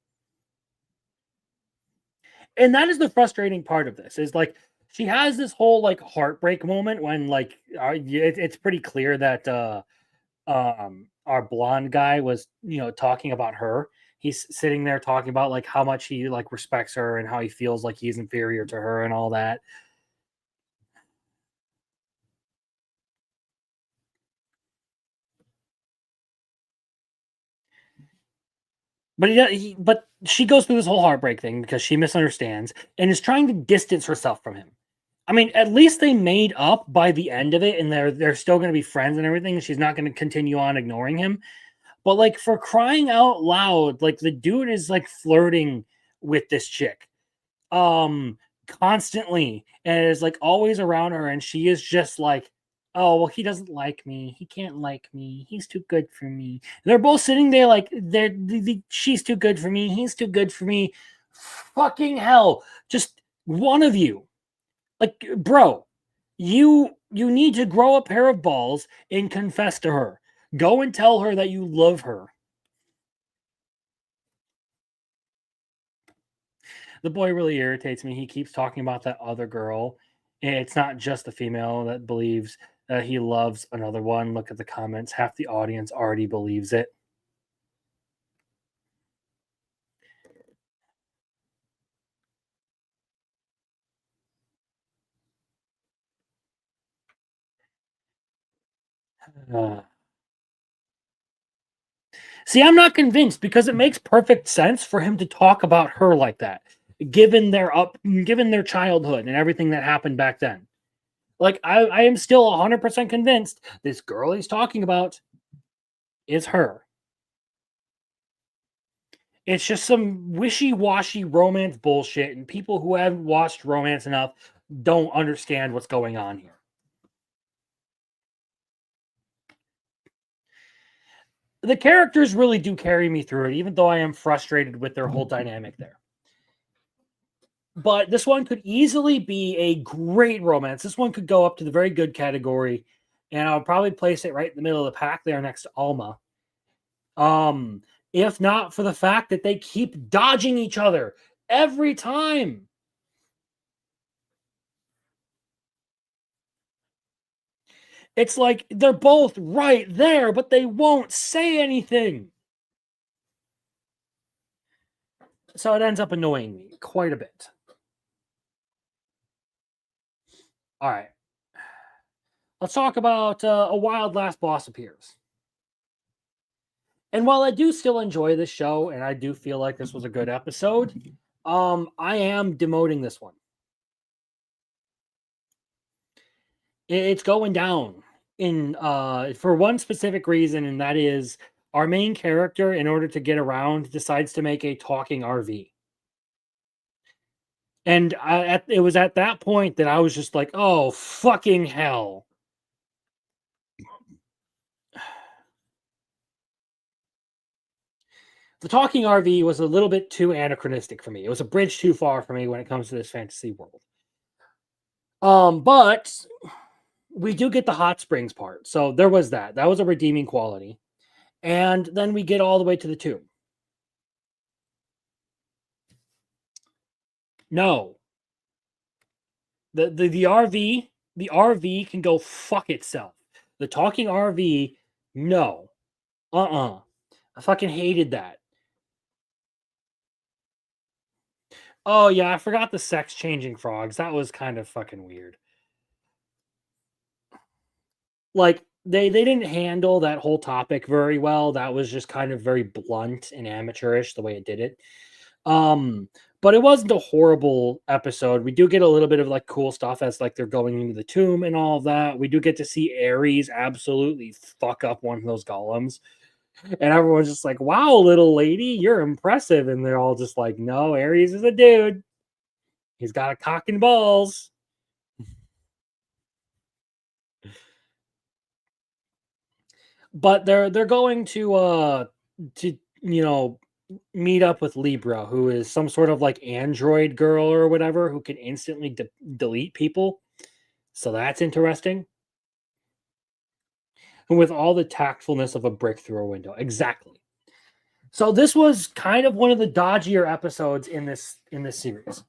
And that is the frustrating part of this is like she has this whole like heartbreak moment when like it's pretty clear that our blonde guy was talking about her. He's sitting there talking about like how much he like respects her and how he feels like he's inferior to her and all that. But she goes through this whole heartbreak thing because she misunderstands and is trying to distance herself from him. I mean, at least they made up by the end of it, and they're still going to be friends and everything. And she's not going to continue on ignoring him. But like for crying out loud, like the dude is like flirting with this chick, um, constantly, and is like always around her, and she is just like, oh well, he doesn't like me. He can't like me. He's too good for me. They're both sitting there like she's too good for me. He's too good for me. Fucking hell! Just one of you, like, bro, you need to grow a pair of balls and confess to her. Go and tell her that you love her. The boy really irritates me. He keeps talking about that other girl. And it's not just the female that believes that he loves another one. Look at the comments. Half the audience already believes it. Uh, See, I'm not convinced because it makes perfect sense for him to talk about her like that, given their childhood and everything that happened back then. Like I am still 100% convinced this girl he's talking about is her. It's just some wishy-washy romance bullshit, and people who haven't watched romance enough don't understand what's going on here. The characters really do carry me through it, even though I am frustrated with their whole dynamic there. But this one could easily be a great romance. This one could go up to the very good category, and I'll probably place it right in the middle of the pack there next to Alma. If not for the fact that they keep dodging each other every time. It's like they're both right there, but they won't say anything. So it ends up annoying me quite a bit. All right. Let's talk about A Wild Last Boss Appears. And while I do still enjoy this show, and I do feel like this was a good episode, I am demoting this one. It's going down in for one specific reason, and that is our main character, in order to get around, decides to make a talking RV. And it was at that point that I was just like, oh, fucking hell. The talking RV was a little bit too anachronistic for me. It was a bridge too far for me when it comes to this fantasy world. But we do get the hot springs part. So there was that. That was a redeeming quality. And then we get all the way to the tomb. No. The RV can go fuck itself. The talking RV, no. I fucking hated that. Oh yeah, I forgot the sex changing frogs. That was kind of fucking weird. like they didn't handle that whole topic very well. That was just kind of very blunt and amateurish the way it did it. Um, but it wasn't a horrible episode. We do get a little bit of like cool stuff as like they're going into the tomb and all of that. We do get to see Ares absolutely fuck up one of those golems. And everyone's just like, wow, little lady, you're impressive. And they're all just like, no, Ares is a dude. He's got a cock and balls. But they're going to meet up with Libra, who is some sort of like android girl or whatever who can instantly delete people. So that's interesting. And with all the tactfulness of a brick through a window. Exactly. So this was kind of one of the dodgier episodes in this series.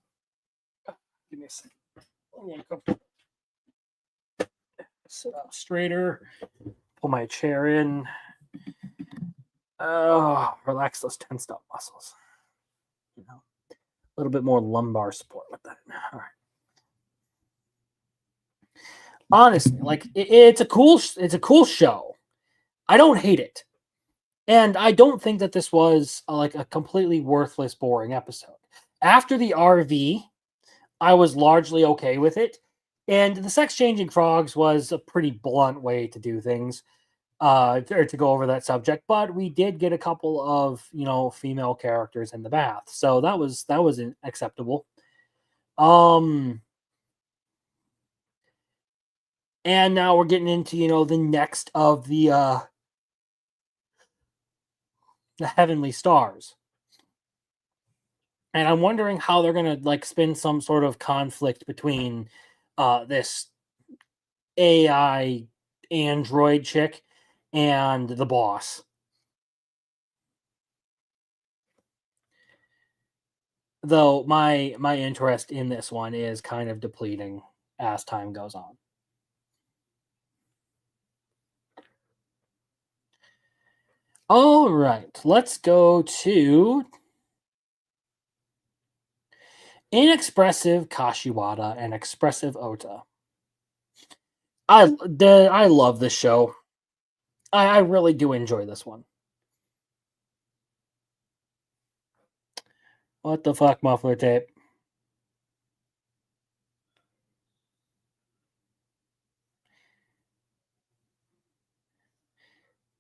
Give me a second. I want to come sit up straighter. Pull my chair in. Oh, relax those tensed up muscles. You know, a little bit more lumbar support with that. All right. Honestly, like it's a cool show. I don't hate it, and I don't think that this was like a completely worthless, boring episode. After the RV, I was largely okay with it, and the sex changing frogs was a pretty blunt way to do things. To go over that subject, but we did get a couple of female characters in the bath, so that was acceptable. And now we're getting into the next of the Heavenly Stars, and I'm wondering how they're gonna like spin some sort of conflict between this AI android chick and the boss. Though my interest in this one is kind of depleting as time goes on. All right, let's go to Inexpressive Kashiwada and Expressive Ota. I love this show. I really do enjoy this one. What the fuck, muffler tape?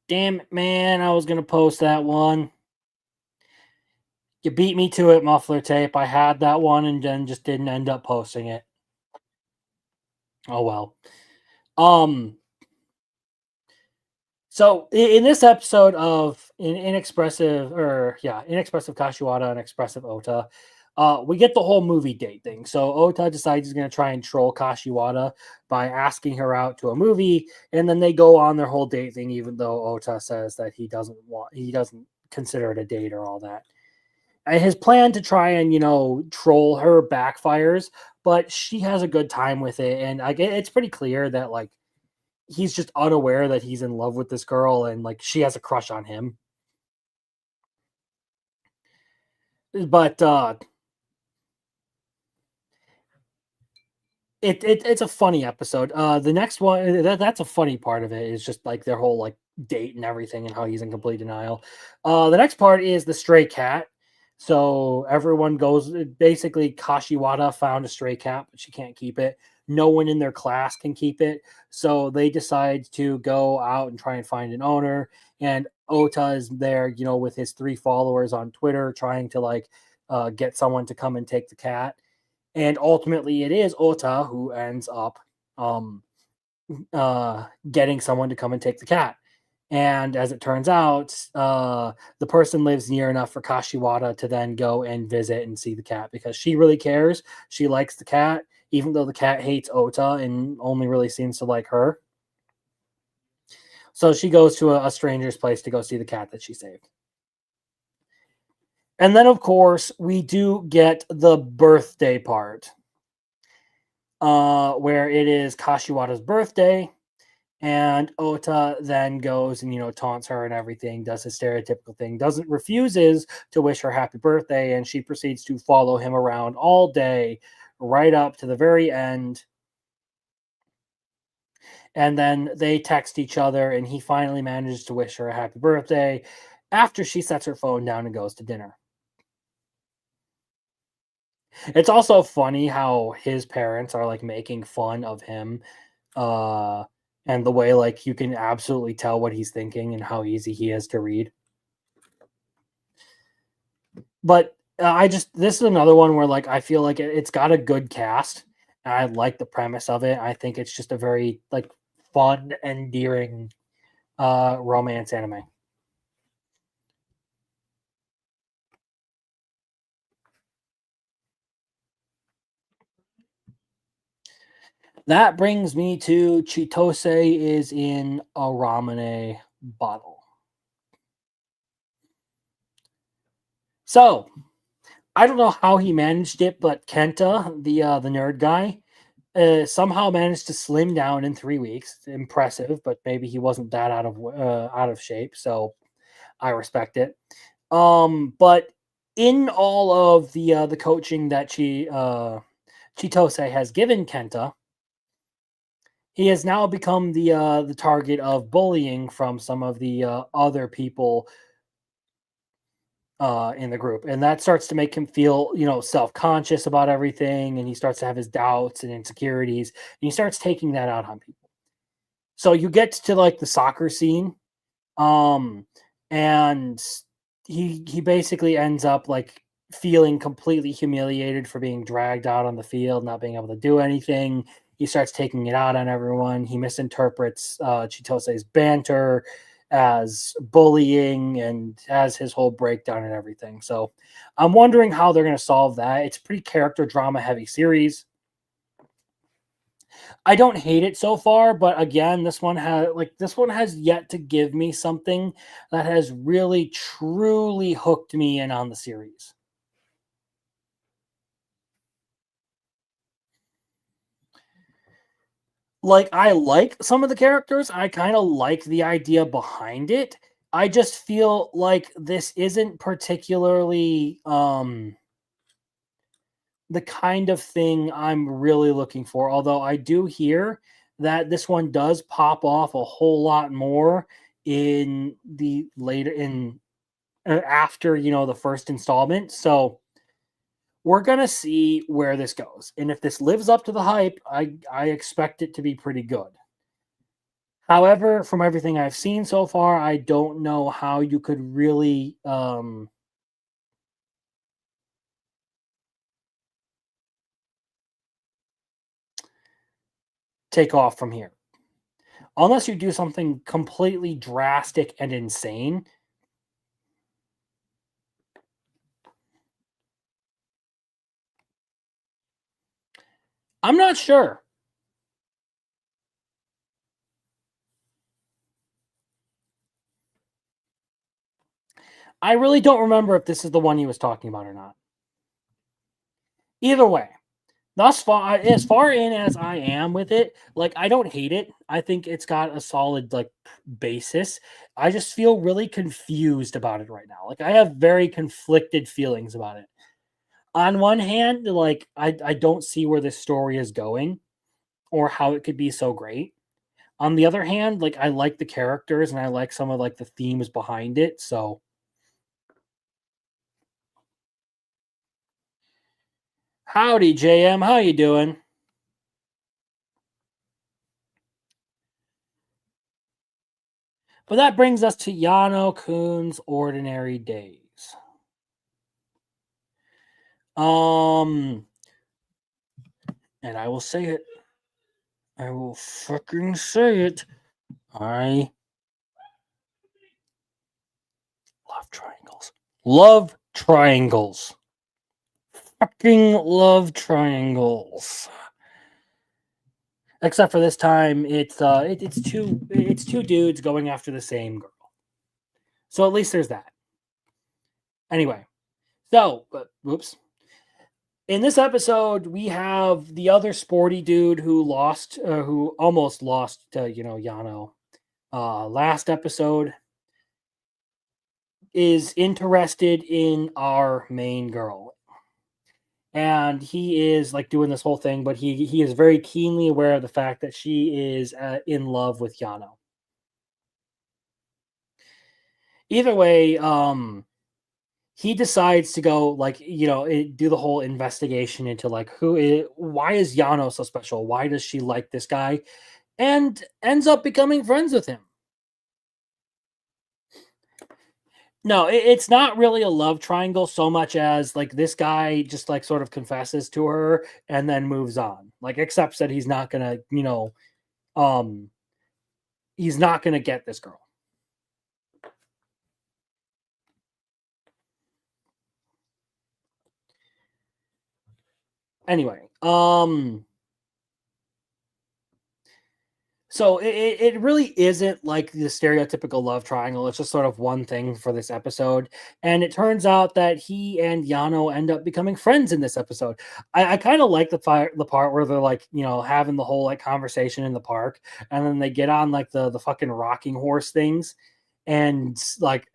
Damn it, man. I was going to post that one. You beat me to it, muffler tape. I had that one and then just didn't end up posting it. Oh, well. So in this episode of Inexpressive Kashiwada and Expressive Ota, we get the whole movie date thing. So Ota decides he's going to try and troll Kashiwada by asking her out to a movie, and then they go on their whole date thing, even though Ota says that he doesn't consider it a date or all that. And his plan to try and troll her backfires, but she has a good time with it, and it's pretty clear that like he's just unaware that he's in love with this girl and like she has a crush on him. But it's a funny episode. The next one that's a funny part of it is just like their whole like date and everything and how he's in complete denial. The next part is the stray cat. So everyone goes basically Kashiwada found a stray cat, but she can't keep it. No one in their class can keep it. So they decide to go out and try and find an owner. And Ota is there, with his 3 followers on Twitter trying to like get someone to come and take the cat. And ultimately it is Ota who ends up getting someone to come and take the cat. And as it turns out, the person lives near enough for Kashiwada to then go and visit and see the cat because she really cares. She likes the cat, even though the cat hates Ota and only really seems to like her. So she goes to a stranger's place to go see the cat that she saved. And then, of course, we do get the birthday part, where it is Kashiwada's birthday. And Ota then goes and, taunts her and everything, does his stereotypical thing, refuses to wish her happy birthday. And she proceeds to follow him around all day, right up to the very end. And then they text each other, and he finally manages to wish her a happy birthday after she sets her phone down and goes to dinner. It's also funny how his parents are like making fun of him, uh, and the way like you can absolutely tell what he's thinking and how easy he is to read. But I just this is another one where like I feel like it's got a good cast. And I like the premise of it. I think it's just a very like fun, endearing romance anime. That brings me to Chitose is in a Ramune bottle. So I don't know how he managed it, but Kenta, the nerd guy, somehow managed to slim down in 3 weeks. Impressive, but maybe he wasn't that out of shape. So I respect it. But in all of the coaching that Chitose has given Kenta, he has now become the target of bullying from some of the other people in the group, and that starts to make him feel self conscious about everything, and he starts to have his doubts and insecurities, and he starts taking that out on people. So you get to like the soccer scene, um, and he basically ends up like feeling completely humiliated for being dragged out on the field, not being able to do anything. He starts taking it out on everyone. He misinterprets Chitose's banter as bullying and has his whole breakdown and everything. So I'm wondering how they're going to solve that. It's a pretty character drama heavy series. I don't hate it so far, but again, this one has yet to give me something that has really truly hooked me in on the series. Like I like some of the characters, I kind of like the idea behind it. I just feel like this isn't particularly the kind of thing I'm really looking for. Although I do hear that this one does pop off a whole lot more in the later in after the first installment. So we're gonna see where this goes, and if this lives up to the hype, I expect it to be pretty good. However, from everything I've seen so far, I don't know how you could really take off from here unless you do something completely drastic and insane. I'm not sure. I really don't remember if this is the one he was talking about or not. Either way, thus far, as far in as I am with it, like I don't hate it. I think it's got a solid like basis. I just feel really confused about it right now. Like I have very conflicted feelings about it. On one hand, like I don't see where this story is going or how it could be so great. On the other hand, like I like the characters and I like some of like the themes behind it. So howdy, JM, how you doing? But that brings us to Yano Kun's Ordinary Days. Um, and I will say it. I will fucking say it. I love triangles. Love triangles. Fucking love triangles. Except for this time, it's two dudes going after the same girl. So at least there's that. Anyway, so whoops. In this episode, we have the other sporty dude who almost lost to Yano. Last episode is interested in our main girl, and he is like doing this whole thing, but he is very keenly aware of the fact that she is in love with Yano. Either way, he decides to go like do the whole investigation into like why is Yano so special? Why does she like this guy? And ends up becoming friends with him. No, it's not really a love triangle so much as like this guy just like sort of confesses to her and then moves on. Like accepts that he's not gonna, um he's not gonna get this girl. Anyway, so it really isn't like the stereotypical love triangle. It's just sort of one thing for this episode. And it turns out that he and Yano end up becoming friends in this episode. I kind of like the part where they're like, having the whole like conversation in the park, and then they get on like the fucking rocking horse things, and like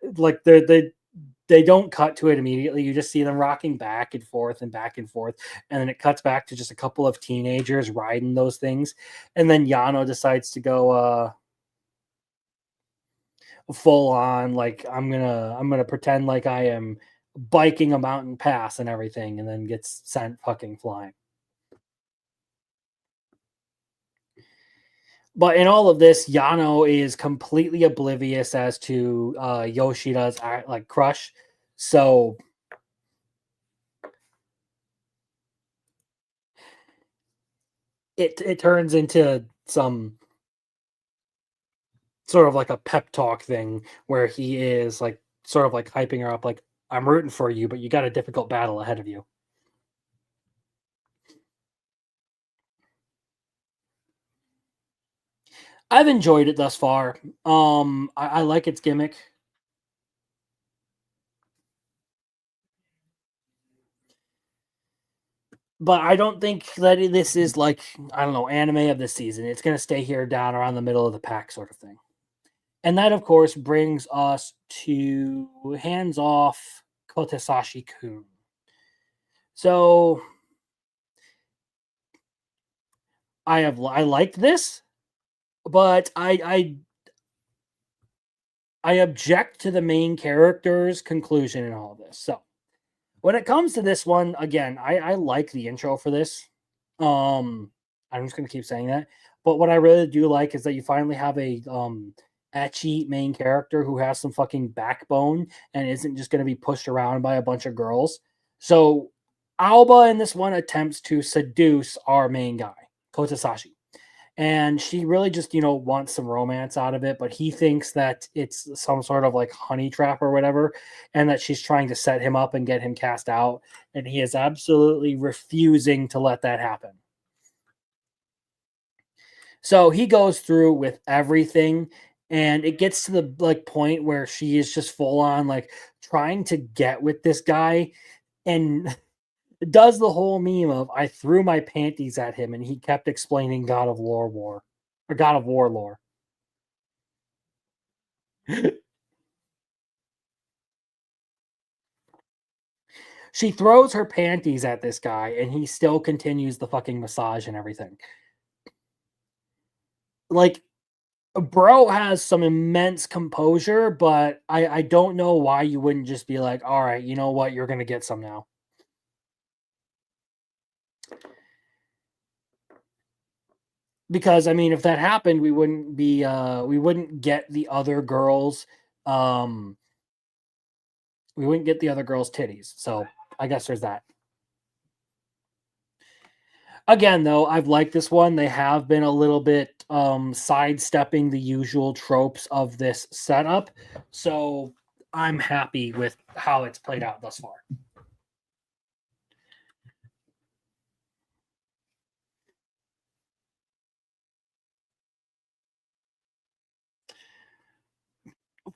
they don't cut to it immediately. You just see them rocking back and forth and back and forth. And then it cuts back to just a couple of teenagers riding those things. And then Yano decides to go full on like I'm gonna pretend like I am biking a mountain pass and everything, and then gets sent fucking flying. But in all of this, Yano is completely oblivious as to Yoshida's like crush. So it turns into some sort of like a pep talk thing where he is like sort of like hyping her up, like, I'm rooting for you, but you got a difficult battle ahead of you. I've enjoyed it thus far. I like its gimmick. But I don't think that this is like, I don't know, anime of the season. It's gonna stay here down around the middle of the pack sort of thing. And that of course brings us to Hands Off Kotesashi Kun. So I liked this, but I object to the main character's conclusion in all of this. So when it comes to this one, again, I like the intro for this. I'm just gonna keep saying that. But what I really do like is that you finally have a etchy main character who has some fucking backbone and isn't just gonna be pushed around by a bunch of girls. So Alba in this one attempts to seduce our main guy, Kotasashi, and she really just wants some romance out of it, but he thinks that it's some sort of like honey trap or whatever, and that she's trying to set him up and get him cast out, and he is absolutely refusing to let that happen. So he goes through with everything, and it gets to the like point where she is just full on like trying to get with this guy, and does the whole meme of I threw my panties at him and he kept explaining God of War or God of War lore. She throws her panties at this guy and he still continues the fucking massage and everything. Like, bro has some immense composure, but I don't know why you wouldn't just be like, all right, you know what, you're gonna get some now. Because I mean, if that happened, we wouldn't get the other girls um we wouldn't get the other girls' titties. So I guess there's that. Again, though, I've liked this one. They have been a little bit sidestepping the usual tropes of this setup. So I'm happy with how it's played out thus far.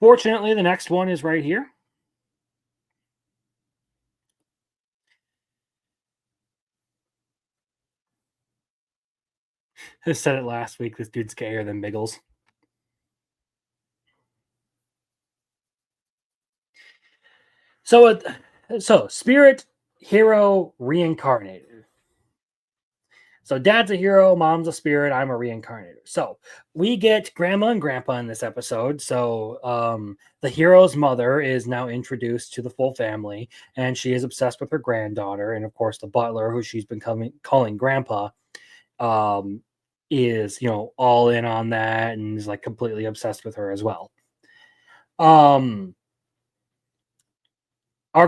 Fortunately, the next one is right here. I said it last week. This dude's gayer than Biggles. So, so Spirit hero reincarnated. So dad's a hero, mom's a spirit, I'm a reincarnator. So we get grandma and grandpa in this episode. So the hero's mother is now introduced to the full family, and she is obsessed with her granddaughter. And of course, the butler, who she's been calling grandpa, um, is, all in on that and is like completely obsessed with her as well. Our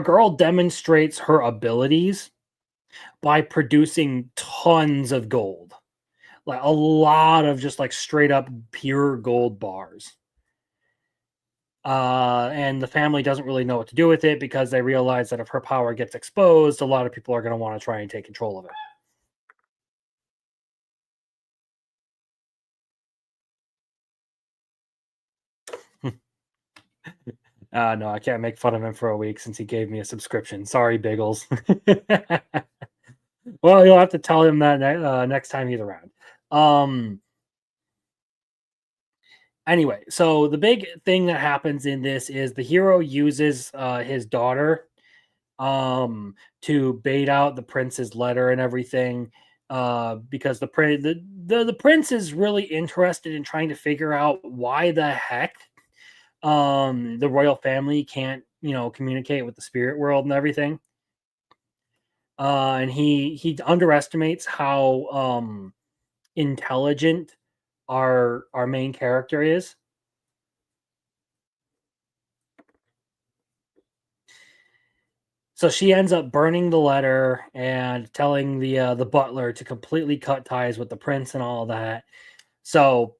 girl demonstrates her abilities by producing tons of gold, like a lot of just like straight up pure gold bars. And the family doesn't really know what to do with it because they realize that if her power gets exposed, a lot of people are going to want to try and take control of it. No, I can't make fun of him for a week since he gave me a subscription. Sorry, Biggles. Well, you'll have to tell him that next time he's around. Anyway, so the big thing that happens in this is the hero uses his daughter to bait out the prince's letter and everything, because the prince is really interested in trying to figure out why the heck the royal family can't communicate with the spirit world and everything. And he underestimates how intelligent our main character is. So she ends up burning the letter and telling the butler to completely cut ties with the prince and all that. So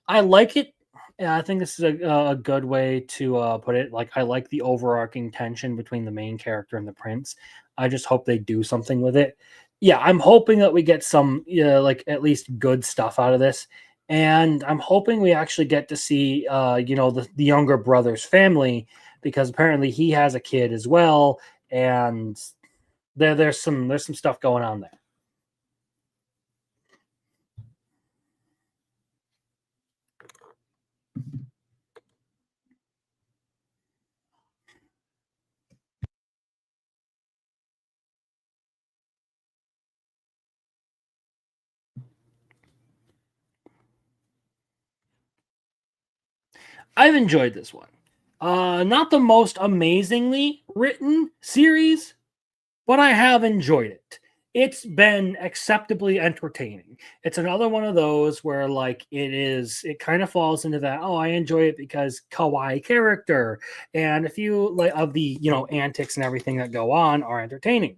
I like it. And I think this is a good way to put it. Like, I like the overarching tension between the main character and the prince. I just hope they do something with it. Yeah, I'm hoping that we get some, like, at least good stuff out of this. And I'm hoping we actually get to see, the younger brother's family, because apparently he has a kid as well, and there's some stuff going on there. I've enjoyed this one. Not the most amazingly written series, but I have enjoyed it. It's been acceptably entertaining. It's another one of those where, like, it kind of falls into that, oh, I enjoy it because kawaii character and a few like of the antics and everything that go on are entertaining.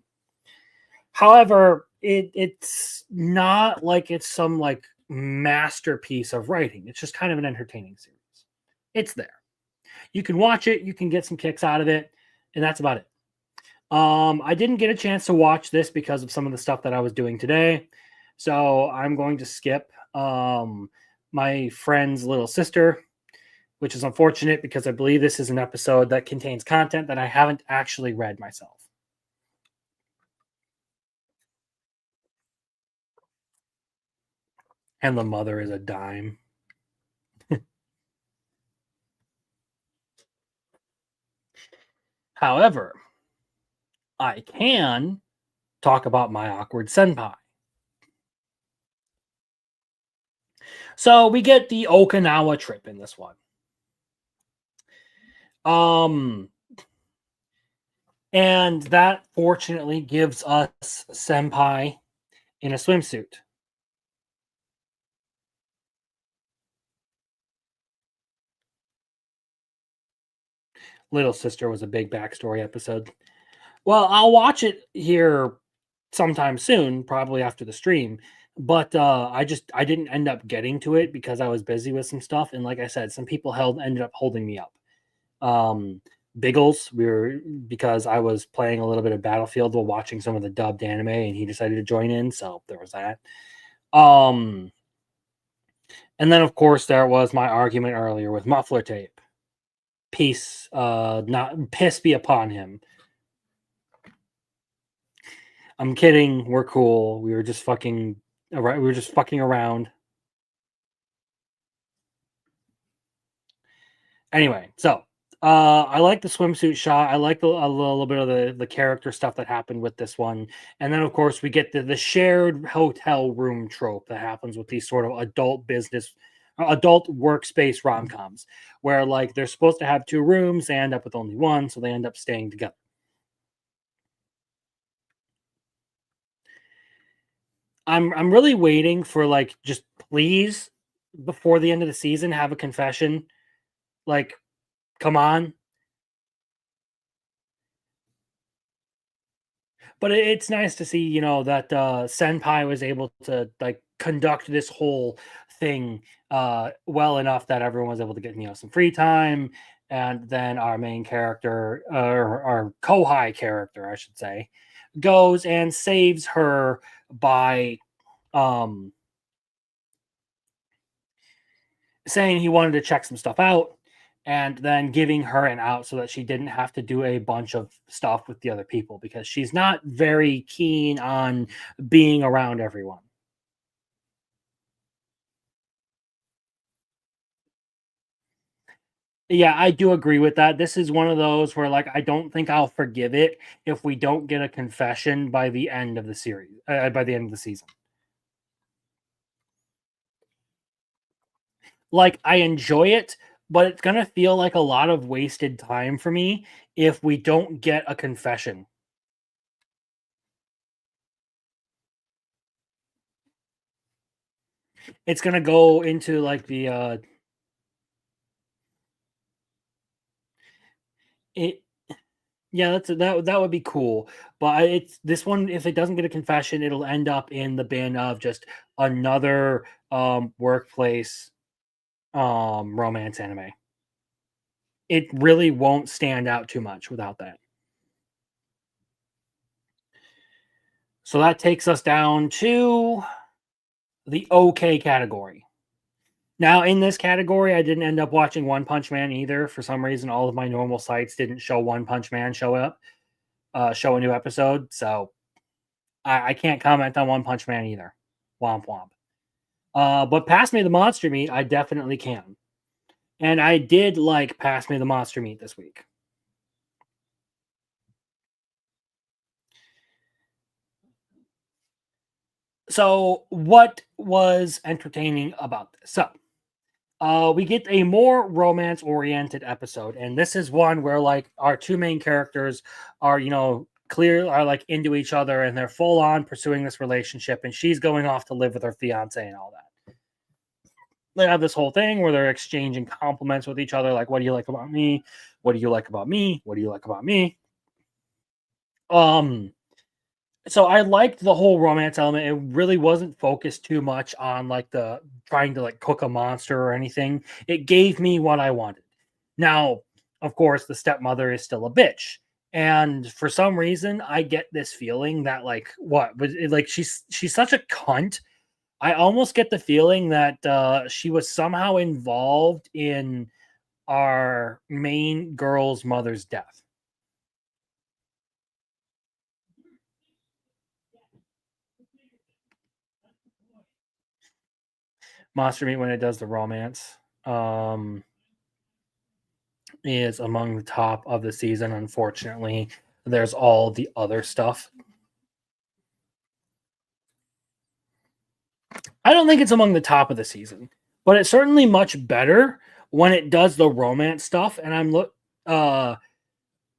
However, it's not like it's some like masterpiece of writing. It's just kind of an entertaining series. It's there. You can watch it, you can get some kicks out of it, and that's about it. I didn't get a chance to watch this because of some of the stuff that I was doing today. So I'm going to skip my friend's little sister, which is unfortunate because I believe this is an episode that contains content that I haven't actually read myself. And the mother is a dime. However, I can talk about my awkward senpai. So we get the Okinawa trip in this one. And that fortunately gives us senpai in a swimsuit. Little Sister was a big backstory episode. Well, I'll watch it here sometime soon, probably after the stream. But I didn't end up getting to it because I was busy with some stuff, and like I said, some people ended up holding me up. Biggles, because I was playing a little bit of Battlefield while watching some of the dubbed anime, and he decided to join in, so there was that. And then of course there was my argument earlier with Muffler Tape. Peace, not piss be upon him. I'm kidding. We're cool. We were just fucking around. Anyway, so I like the swimsuit shot. I like a little bit of the character stuff that happened with this one, and then of course we get the shared hotel room trope that happens with these sort of adult workspace rom coms, where like they're supposed to have two rooms, they end up with only one, so they end up staying together. I'm really waiting for like just please before the end of the season have a confession. Like, come on. But it's nice to see, that Senpai was able to like conduct this whole thing well enough that everyone was able to get some free time, and then our main character, or our Kohai character, I should say, goes and saves her by um saying he wanted to check some stuff out, and then giving her an out so that she didn't have to do a bunch of stuff with the other people because she's not very keen on being around everyone. Yeah, I do agree with that. This is one of those where like I don't think I'll forgive it if we don't get a confession by the end of the series, by the end of the season. Like I enjoy it, but it's going to feel like a lot of wasted time for me if we don't get a confession. It's gonna go into like it yeah, that would be cool. But it's this one, if it doesn't get a confession, it'll end up in the bin of just another workplace romance anime. It really won't stand out too much without that. So that takes us down to the okay category. Now, in this category, I didn't end up watching One Punch Man either. For some reason, all of my normal sites didn't show One Punch Man show a new episode. So I can't comment on One Punch Man either. Womp womp. But Pass Me the Monster Meat, I definitely can. And I did like Pass Me the Monster Meat this week. So, what was entertaining about this? So, we get a more romance oriented episode, and this is one where like our two main characters are are like into each other, and they're full on pursuing this relationship, and she's going off to live with her fiance and all that. They have this whole thing where they're exchanging compliments with each other, like, what do you like about me, what do you like about me, what do you like about me. um so I liked the whole romance element. It really wasn't focused too much on like the trying to like cook a monster or anything. It gave me what I wanted. Now, of course, the stepmother is still a bitch. And for some reason, I get this feeling that like she's such a cunt. I almost get the feeling that she was somehow involved in our main girl's mother's death. Monster Meat, when it does the romance, um, is among the top of the season. Unfortunately, there's all the other stuff. I don't think it's among the top of the season, but it's certainly much better when it does the romance stuff. And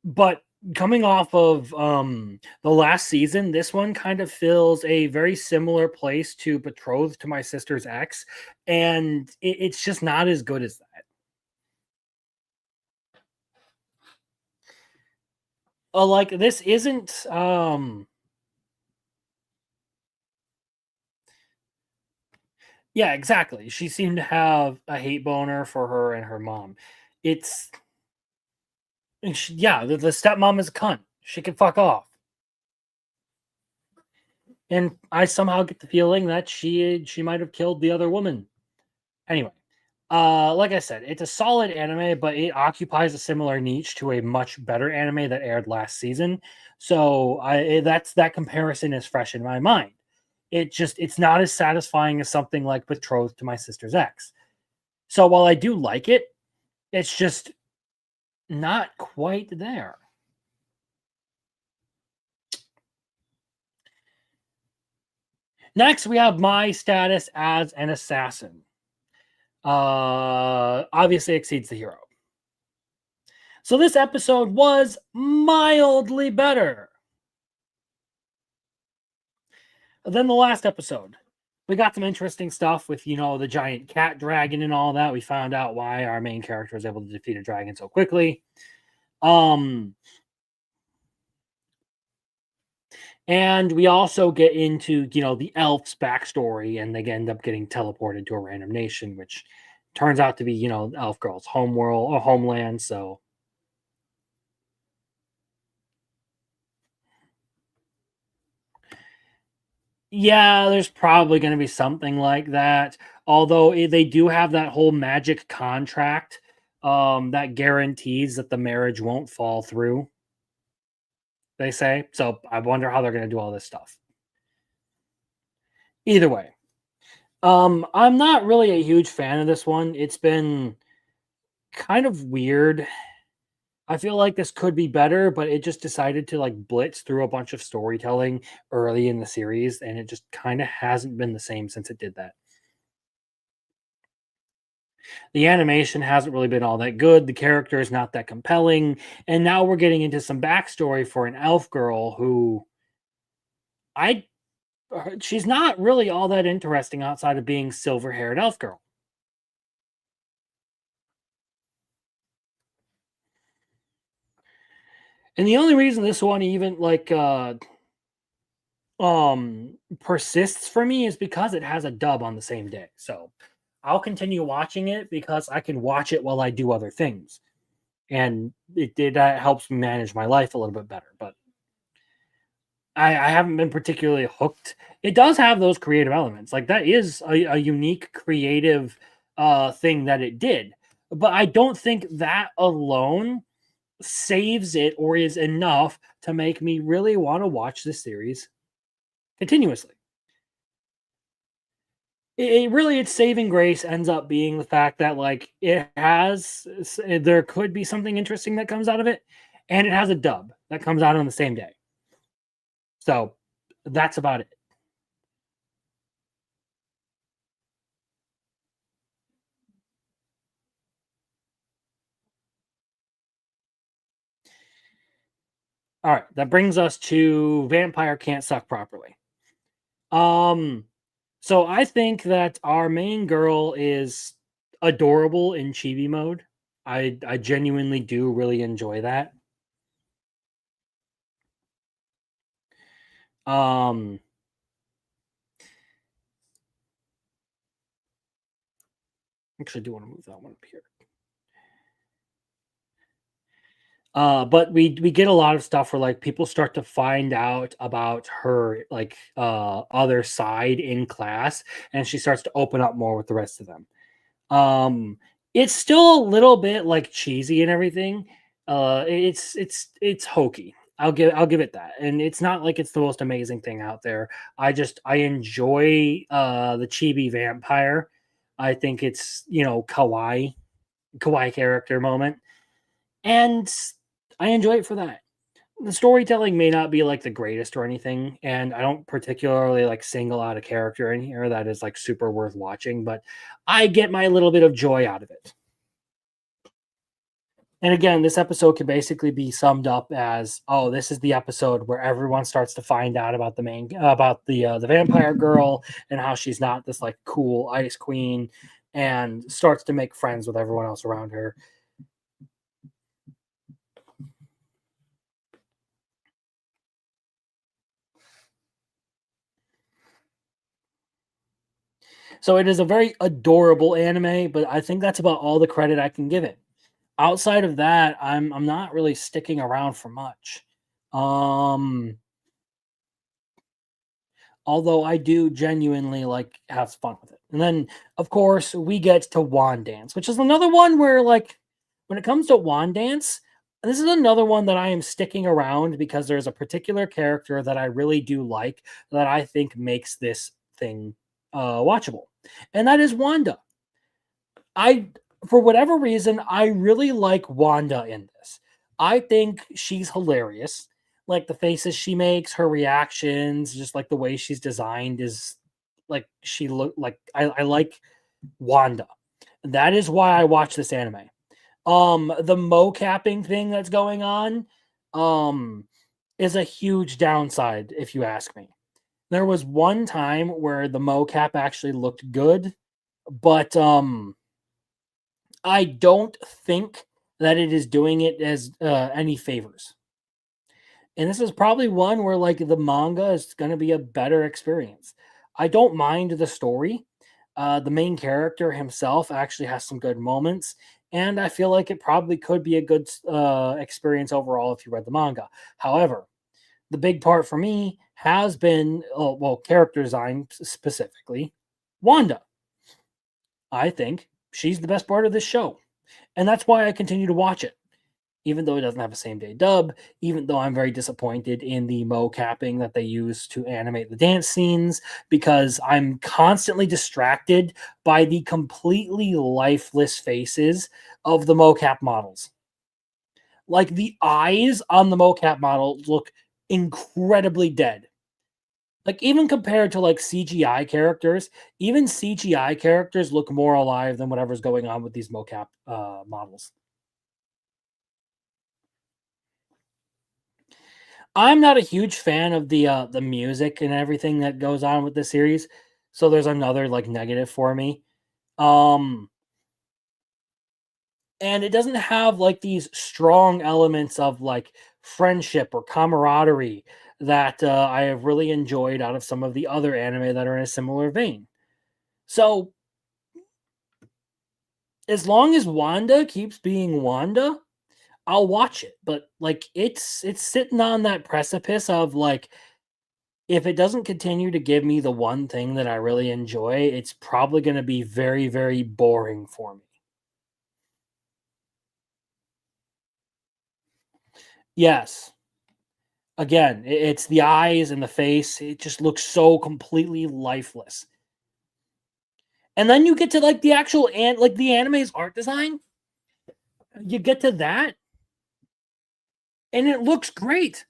but coming off of the last season, this one kind of fills a very similar place to Betrothed to My Sister's Ex, and it's just not as good as that. Like this isn't yeah, exactly. She seemed to have a hate boner for her and her mom. It's yeah, the stepmom is a cunt. She can fuck off. And I somehow get the feeling that she might have killed the other woman. Anyway, like I said, it's a solid anime, but it occupies a similar niche to a much better anime that aired last season. So that comparison is fresh in my mind. It's not as satisfying as something like Betrothed to My Sister's Ex. So while I do like it, it's just not quite there. Next, we have my status as an assassin. Obviously exceeds the hero. So this episode was mildly better than the last episode. We got some interesting stuff with, the giant cat dragon and all that. We found out why our main character was able to defeat a dragon so quickly. And we also get into, the elf's backstory, and they end up getting teleported to a random nation, which turns out to be, Elf Girl's homeworld or homeland. So yeah, there's probably going to be something like that. Although they do have that whole magic contract that guarantees that the marriage won't fall through. They say. So I wonder how they're going to do all this stuff. Either way, I'm not really a huge fan of this one. It's been kind of weird. I feel like this could be better, but it just decided to like blitz through a bunch of storytelling early in the series, and it just kind of hasn't been the same since it did that. The animation hasn't really been all that good. The character is not that compelling, and now we're getting into some backstory for an elf girl who I she's not really all that interesting outside of being silver-haired elf girl. And the only reason this one even persists for me is because it has a dub on the same day. So I'll continue watching it because I can watch it while I do other things. And it helps me manage my life a little bit better. But I haven't been particularly hooked. It does have those creative elements. Like that is a unique creative thing that it did. But I don't think that alone saves it or is enough to make me really want to watch this series continuously. Its saving grace ends up being the fact that like there could be something interesting that comes out of it, and it has a dub that comes out on the same day. So that's about it. All right, that brings us to Vampire Can't Suck Properly. So I think that our main girl is adorable in chibi mode. I genuinely do really enjoy that. Um Actually I do want to move that one up here. But we get a lot of stuff where like people start to find out about her like other side in class, and she starts to open up more with the rest of them. It's still a little bit like cheesy and everything. It's hokey. I'll give it that. And it's not like it's the most amazing thing out there. I enjoy the chibi vampire. I think it's, kawaii character moment. And I enjoy it for that. The storytelling may not be like the greatest or anything, and I don't particularly like single out a character in here that is like super worth watching, but I get my little bit of joy out of it. And again, this episode can basically be summed up as, oh, this is the episode where everyone starts to find out about the vampire girl and how she's not this like cool ice queen, and starts to make friends with everyone else around her. So it is a very adorable anime, but I think that's about all the credit I can give it. Outside of that, I'm not really sticking around for much. Although I do genuinely like have fun with it. And then of course we get to Wand Dance, which is another one where like when it comes to Wand Dance, this is another one that I am sticking around because there's a particular character that I really do like that I think makes this thing watchable. And that is Wanda. I for whatever reason, I really like Wanda in this. I think she's hilarious. Like the faces she makes, her reactions, just like the way she's designed is like she look like I like Wanda. That is why I watch this anime. The mocapping thing that's going on, um, is a huge downside, if you ask me. There was one time where the mocap actually looked good, but I don't think that it is doing it as any favors. And this is probably one where like the manga is going to be a better experience. I don't mind the story. The main character himself actually has some good moments, and I feel like it probably could be a good experience overall if you read the manga. However, the big part for me has been, oh, well, character design specifically. Wanda. I think she's the best part of this show. And that's why I continue to watch it. Even though it doesn't have a same day dub, even though I'm very disappointed in the mocapping that they use to animate the dance scenes, because I'm constantly distracted by the completely lifeless faces of the mocap models. Like the eyes on the mocap models look incredibly dead. Like even compared to like CGI characters, even CGI characters look more alive than whatever's going on with these mocap models. I'm not a huge fan of the music and everything that goes on with the series, so there's another like negative for me. Um, and it doesn't have like these strong elements of like friendship or camaraderie that I have really enjoyed out of some of the other anime that are in a similar vein. So as long as Wanda keeps being Wanda, I'll watch it. But like it's sitting on that precipice of like if it doesn't continue to give me the one thing that I really enjoy, it's probably going to be very, very boring for me. Yes. Again, it's the eyes and the face. It just looks so completely lifeless. And then you get to like the actual and like the anime's art design. You get to that, and it looks great.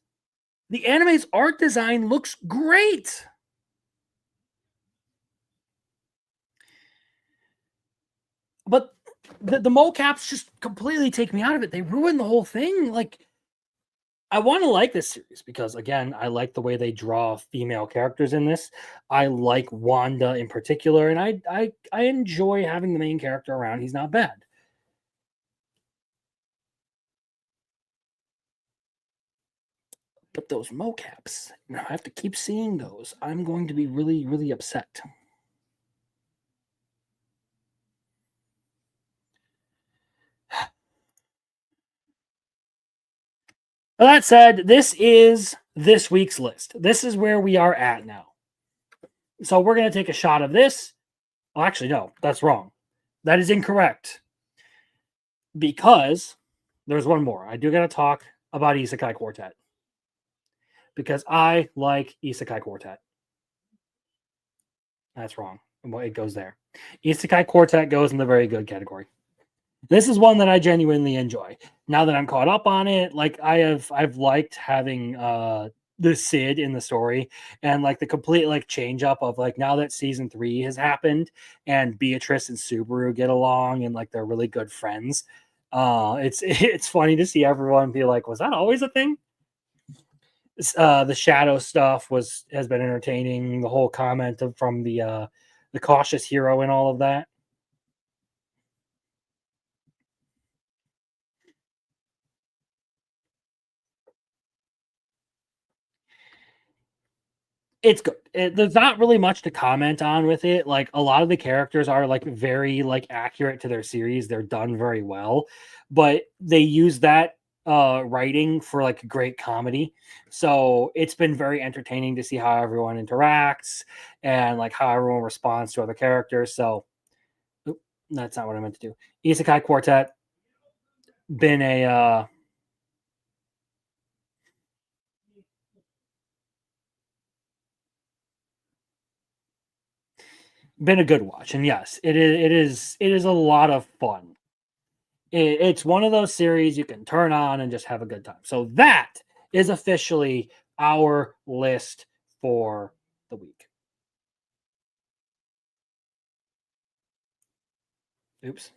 The anime's art design looks great. But the mocaps just completely take me out of it. They ruin the whole thing. Like I want to like this series because again, I like the way they draw female characters in this. I like Wanda in particular, and I enjoy having the main character around. He's not bad. But those mocaps, I have to keep seeing those. I'm going to be really, really upset. That said, this is this week's list. This is where we are at now. So we're going to take a shot of this. Oh, actually, no, that's wrong. That is incorrect because there's one more. I do got to talk about Isekai Quartet because I like Isekai Quartet. That's wrong. Well, it goes there. Isekai Quartet goes in the very good category. This is one that I genuinely enjoy. Now that I'm caught up on it, like I've liked having the Sid in the story and like the complete like change up of like now that season 3 has happened and Beatrice and Subaru get along and like they're really good friends. It's funny to see everyone be like, was that always a thing? The shadow stuff has been entertaining. The whole comment from the cautious hero and all of that. It's good. There's not really much to comment on with it. Like a lot of the characters are like very like accurate to their series. They're done very well, but they use that writing for like great comedy. So it's been very entertaining to see how everyone interacts and like how everyone responds to other characters. So oop, that's not what I meant to do. Isekai Quartet been a been a good watch. And yes, it is a lot of fun. It's one of those series you can turn on and just have a good time. So that is officially our list for the week. Oops.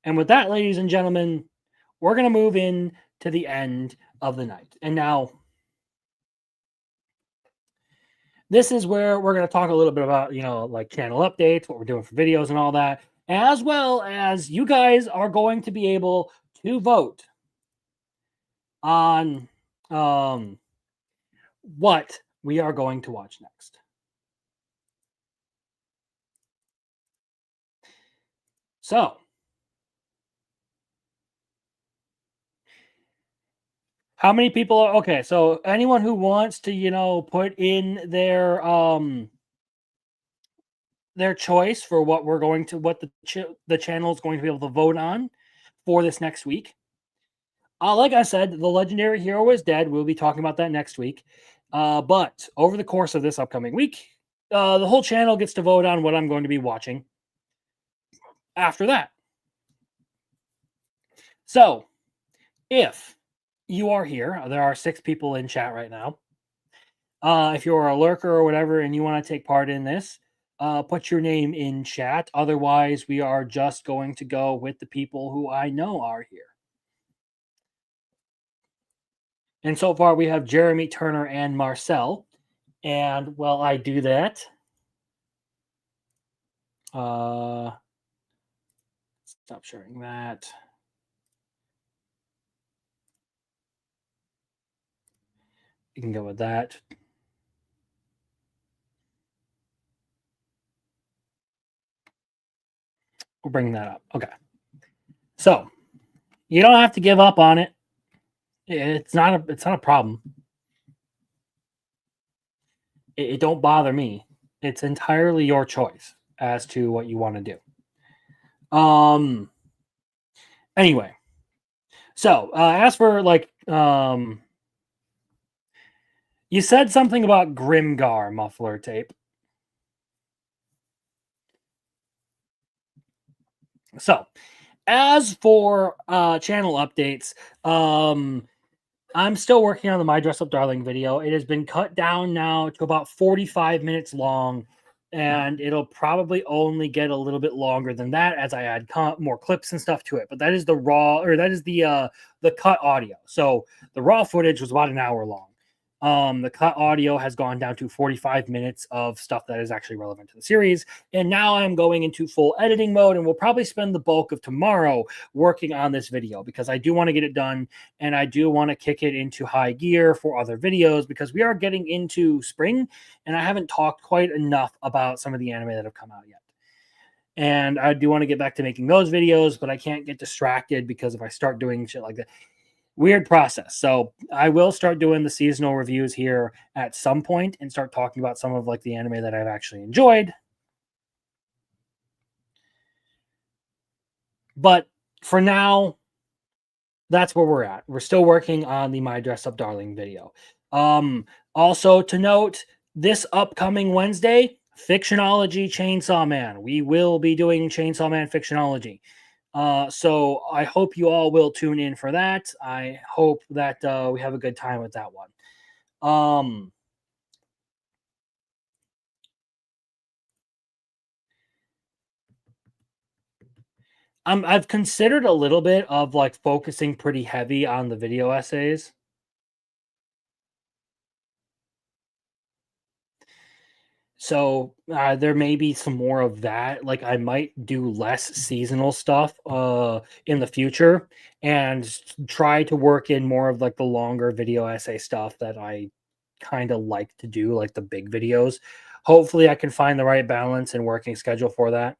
And with that, ladies and gentlemen, we're going to move in to the end of the night. And now, this is where we're going to talk a little bit about, like channel updates, what we're doing for videos and all that, as well as you guys are going to be able to vote on what we are going to watch next. So, how many people are okay? So, anyone who wants to, put in their choice for what the channel is going to be able to vote on for this next week. Like I said, the legendary hero is dead. We'll be talking about that next week. But over the course of this upcoming week, the whole channel gets to vote on what I'm going to be watching after that. So, if you are here, there are 6 people in chat right now. If you're a lurker or whatever and you want to take part in this, put your name in chat. Otherwise, we are just going to go with the people who I know are here. And so far, we have Jeremy, Turner, and Marcel. And while I do that, stop sharing that. You can go with that. We'll bring that up. Okay. So you don't have to give up on it. It's not a problem. It don't bother me. It's entirely your choice as to what you want to do. Anyway, so as for you said something about Grimgar muffler tape. So as for channel updates, I'm still working on the My Dress Up Darling video. It has been cut down now to about 45 minutes long, and it'll probably only get a little bit longer than that as I add more clips and stuff to it. But that is the cut audio. So the raw footage was about an hour long. The cut audio has gone down to 45 minutes of stuff that is actually relevant to the series. And now I'm going into full editing mode, and we'll probably spend the bulk of tomorrow working on this video because I do want to get it done, and I do want to kick it into high gear for other videos because we are getting into spring, and I haven't talked quite enough about some of the anime that have come out yet. And I do want to get back to making those videos, but I can't get distracted because if I start doing shit like that, weird process. So I will start doing the seasonal reviews here at some point and start talking about some of the anime that I've actually enjoyed. But for now, that's where we're at. We're still working on the My Dress Up Darling video. Also to note, this upcoming Wednesday, Fictionology Chainsaw Man. We will be doing Chainsaw Man Fictionology. So I hope you all will tune in for that. I hope that we have a good time with that one. I've considered a little bit of focusing pretty heavy on the video essays. So there may be some more of that. I might do less seasonal stuff in the future and try to work in more of the longer video essay stuff that I kind of like to do, like the big videos. Hopefully I can find the right balance and working schedule for that.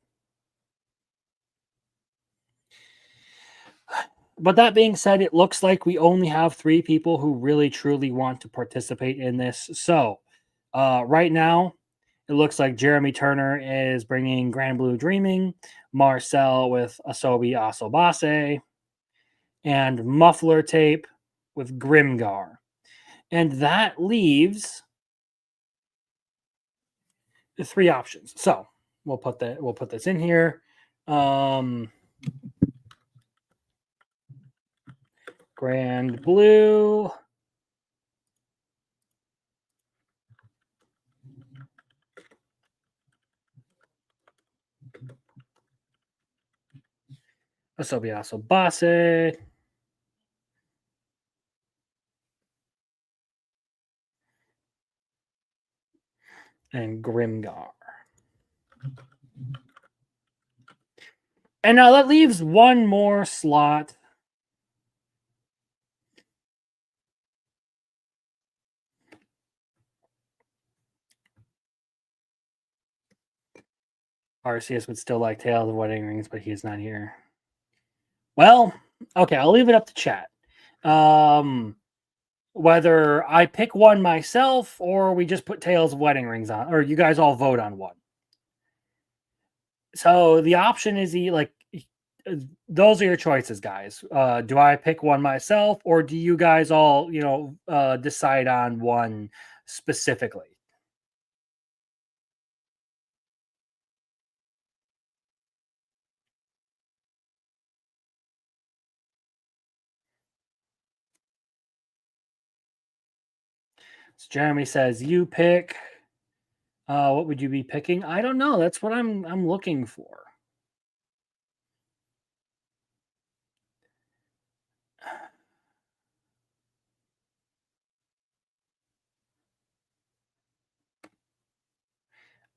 But that being said, it looks like we only have 3 people who really truly want to participate in this. So right now, it looks like Jeremy Turner is bringing Grand Blue Dreaming, Marcel with Asobi Asobase, and Muffler Tape with Grimgar. And that leaves 3 options. So we'll put this in here. Grand Blue. Asobiaso Base. And Grimgar. And now that leaves one more slot. Arceus would still like Tales of Wedding Rings, but he's not here. Well, okay, I'll leave it up to chat. Whether I pick one myself or we just put Tales of Wedding Rings on, or you guys all vote on one. So the option is those are your choices, guys. Do I pick one myself, or do you guys all, decide on one specifically? So Jeremy says you pick. What would you be picking? I don't know. That's what I'm looking for.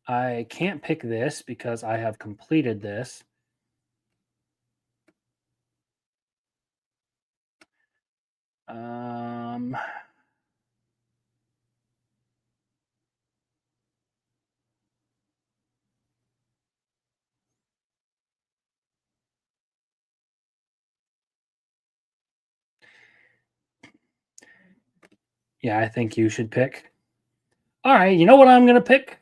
I can't pick this because I have completed this. Yeah, I think you should pick. All right, you know what I'm going to pick?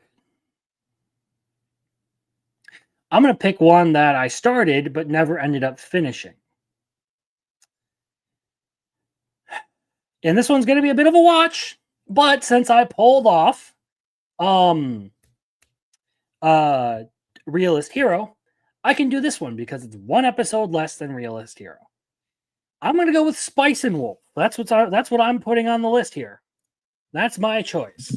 I'm going to pick one that I started but never ended up finishing. And this one's going to be a bit of a watch, but since I pulled off Realist Hero, I can do this one because it's one episode less than Realist Hero. I'm going to go with Spice and Wolf. That's what I'm putting on the list here. That's my choice.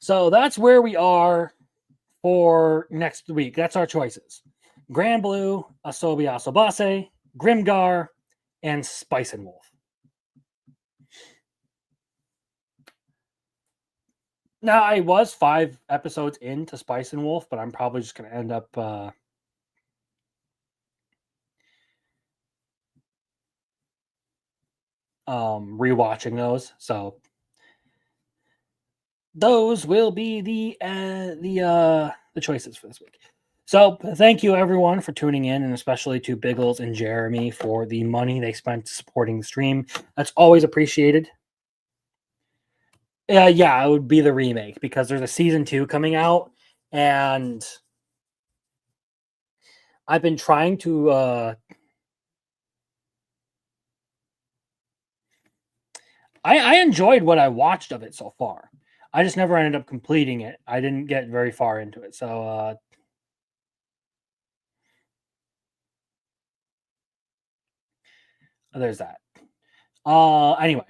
So that's where we are for next week. That's our choices. Grand Blue, Asobi Asobase, Grimgar, and Spice and Wolf. Now, I was 5 episodes into Spice and Wolf, but I'm probably just going to end up rewatching those. So those will be the choices for this week. So thank you everyone for tuning in, and especially to Biggles and Jeremy for the money they spent supporting the stream. That's always appreciated. Yeah, it would be the remake because there's a season 2 coming out, and I've been trying to I enjoyed what I watched of it so far. I just never ended up completing it. I didn't get very far into it. So there's that. Anyway.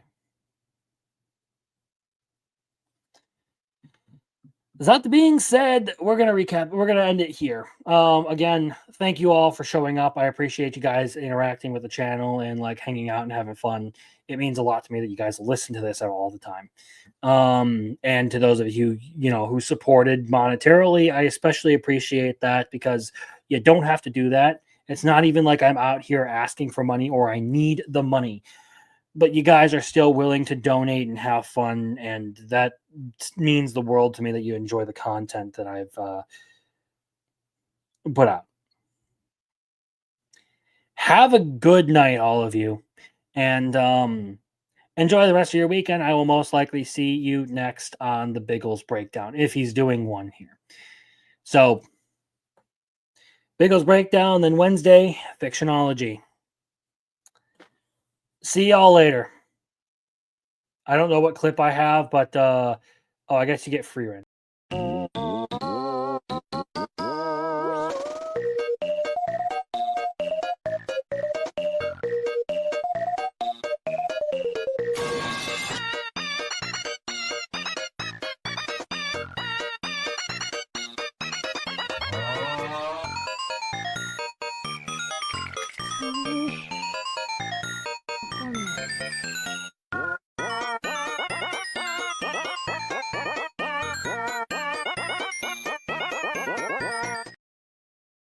That being said, we're going to recap. We're going to end it here. Again, thank you all for showing up. I appreciate you guys interacting with the channel and like hanging out and having fun. It means a lot to me that you guys listen to this all the time. And to those of you, who supported monetarily, I especially appreciate that because you don't have to do that. It's not even like I'm out here asking for money or I need the money. But you guys are still willing to donate and have fun, and that means the world to me that you enjoy the content that I've put out. Have a good night, all of you, and enjoy the rest of your weekend. I will most likely see you next on the Biggles Breakdown, if he's doing one here. So, Biggles Breakdown, then Wednesday, Fictionology. See y'all later. I don't know what clip I have, but oh, I guess you get free rent.